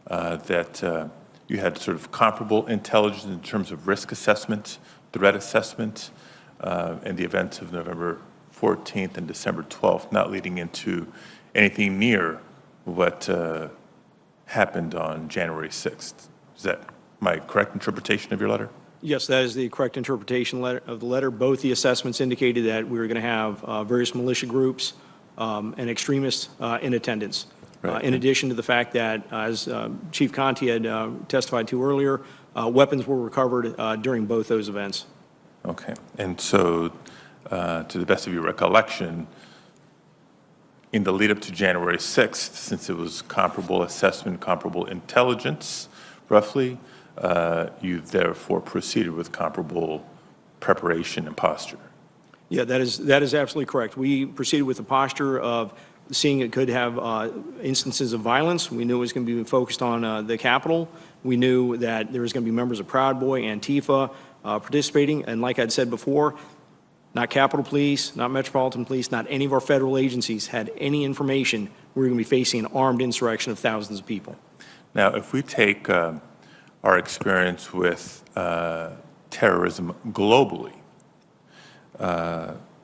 that you had sort of comparable intelligence in terms of risk assessment, threat assessment, in the events of November 14th and December 12th, not leading into anything near what happened on January 6th. Is that my correct interpretation of your letter? Yes, that is the correct interpretation of the letter. Both the assessments indicated that we were going to have various militia groups and extremists in attendance. Right. In addition to the fact that, as Chief Contee had testified to earlier, weapons were recovered during both those events. Okay. And so, to the best of your recollection, in the lead up to January 6th, since it was comparable assessment, comparable intelligence, roughly, you therefore proceeded with comparable preparation and posture. Yeah, that is absolutely correct. We proceeded with the posture of seeing it could have instances of violence. We knew it was going to be focused on the Capitol. We knew that there was going to be members of Proud Boy, Antifa participating. And like I'd said before, not Capitol Police, not Metropolitan Police, not any of our federal agencies had any information we were going to be facing an armed insurrection of thousands of people. Now, if we take our experience with terrorism globally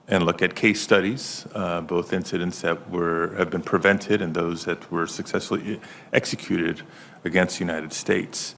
and look at case studies, both incidents that have been prevented and those that were successfully executed against the United States,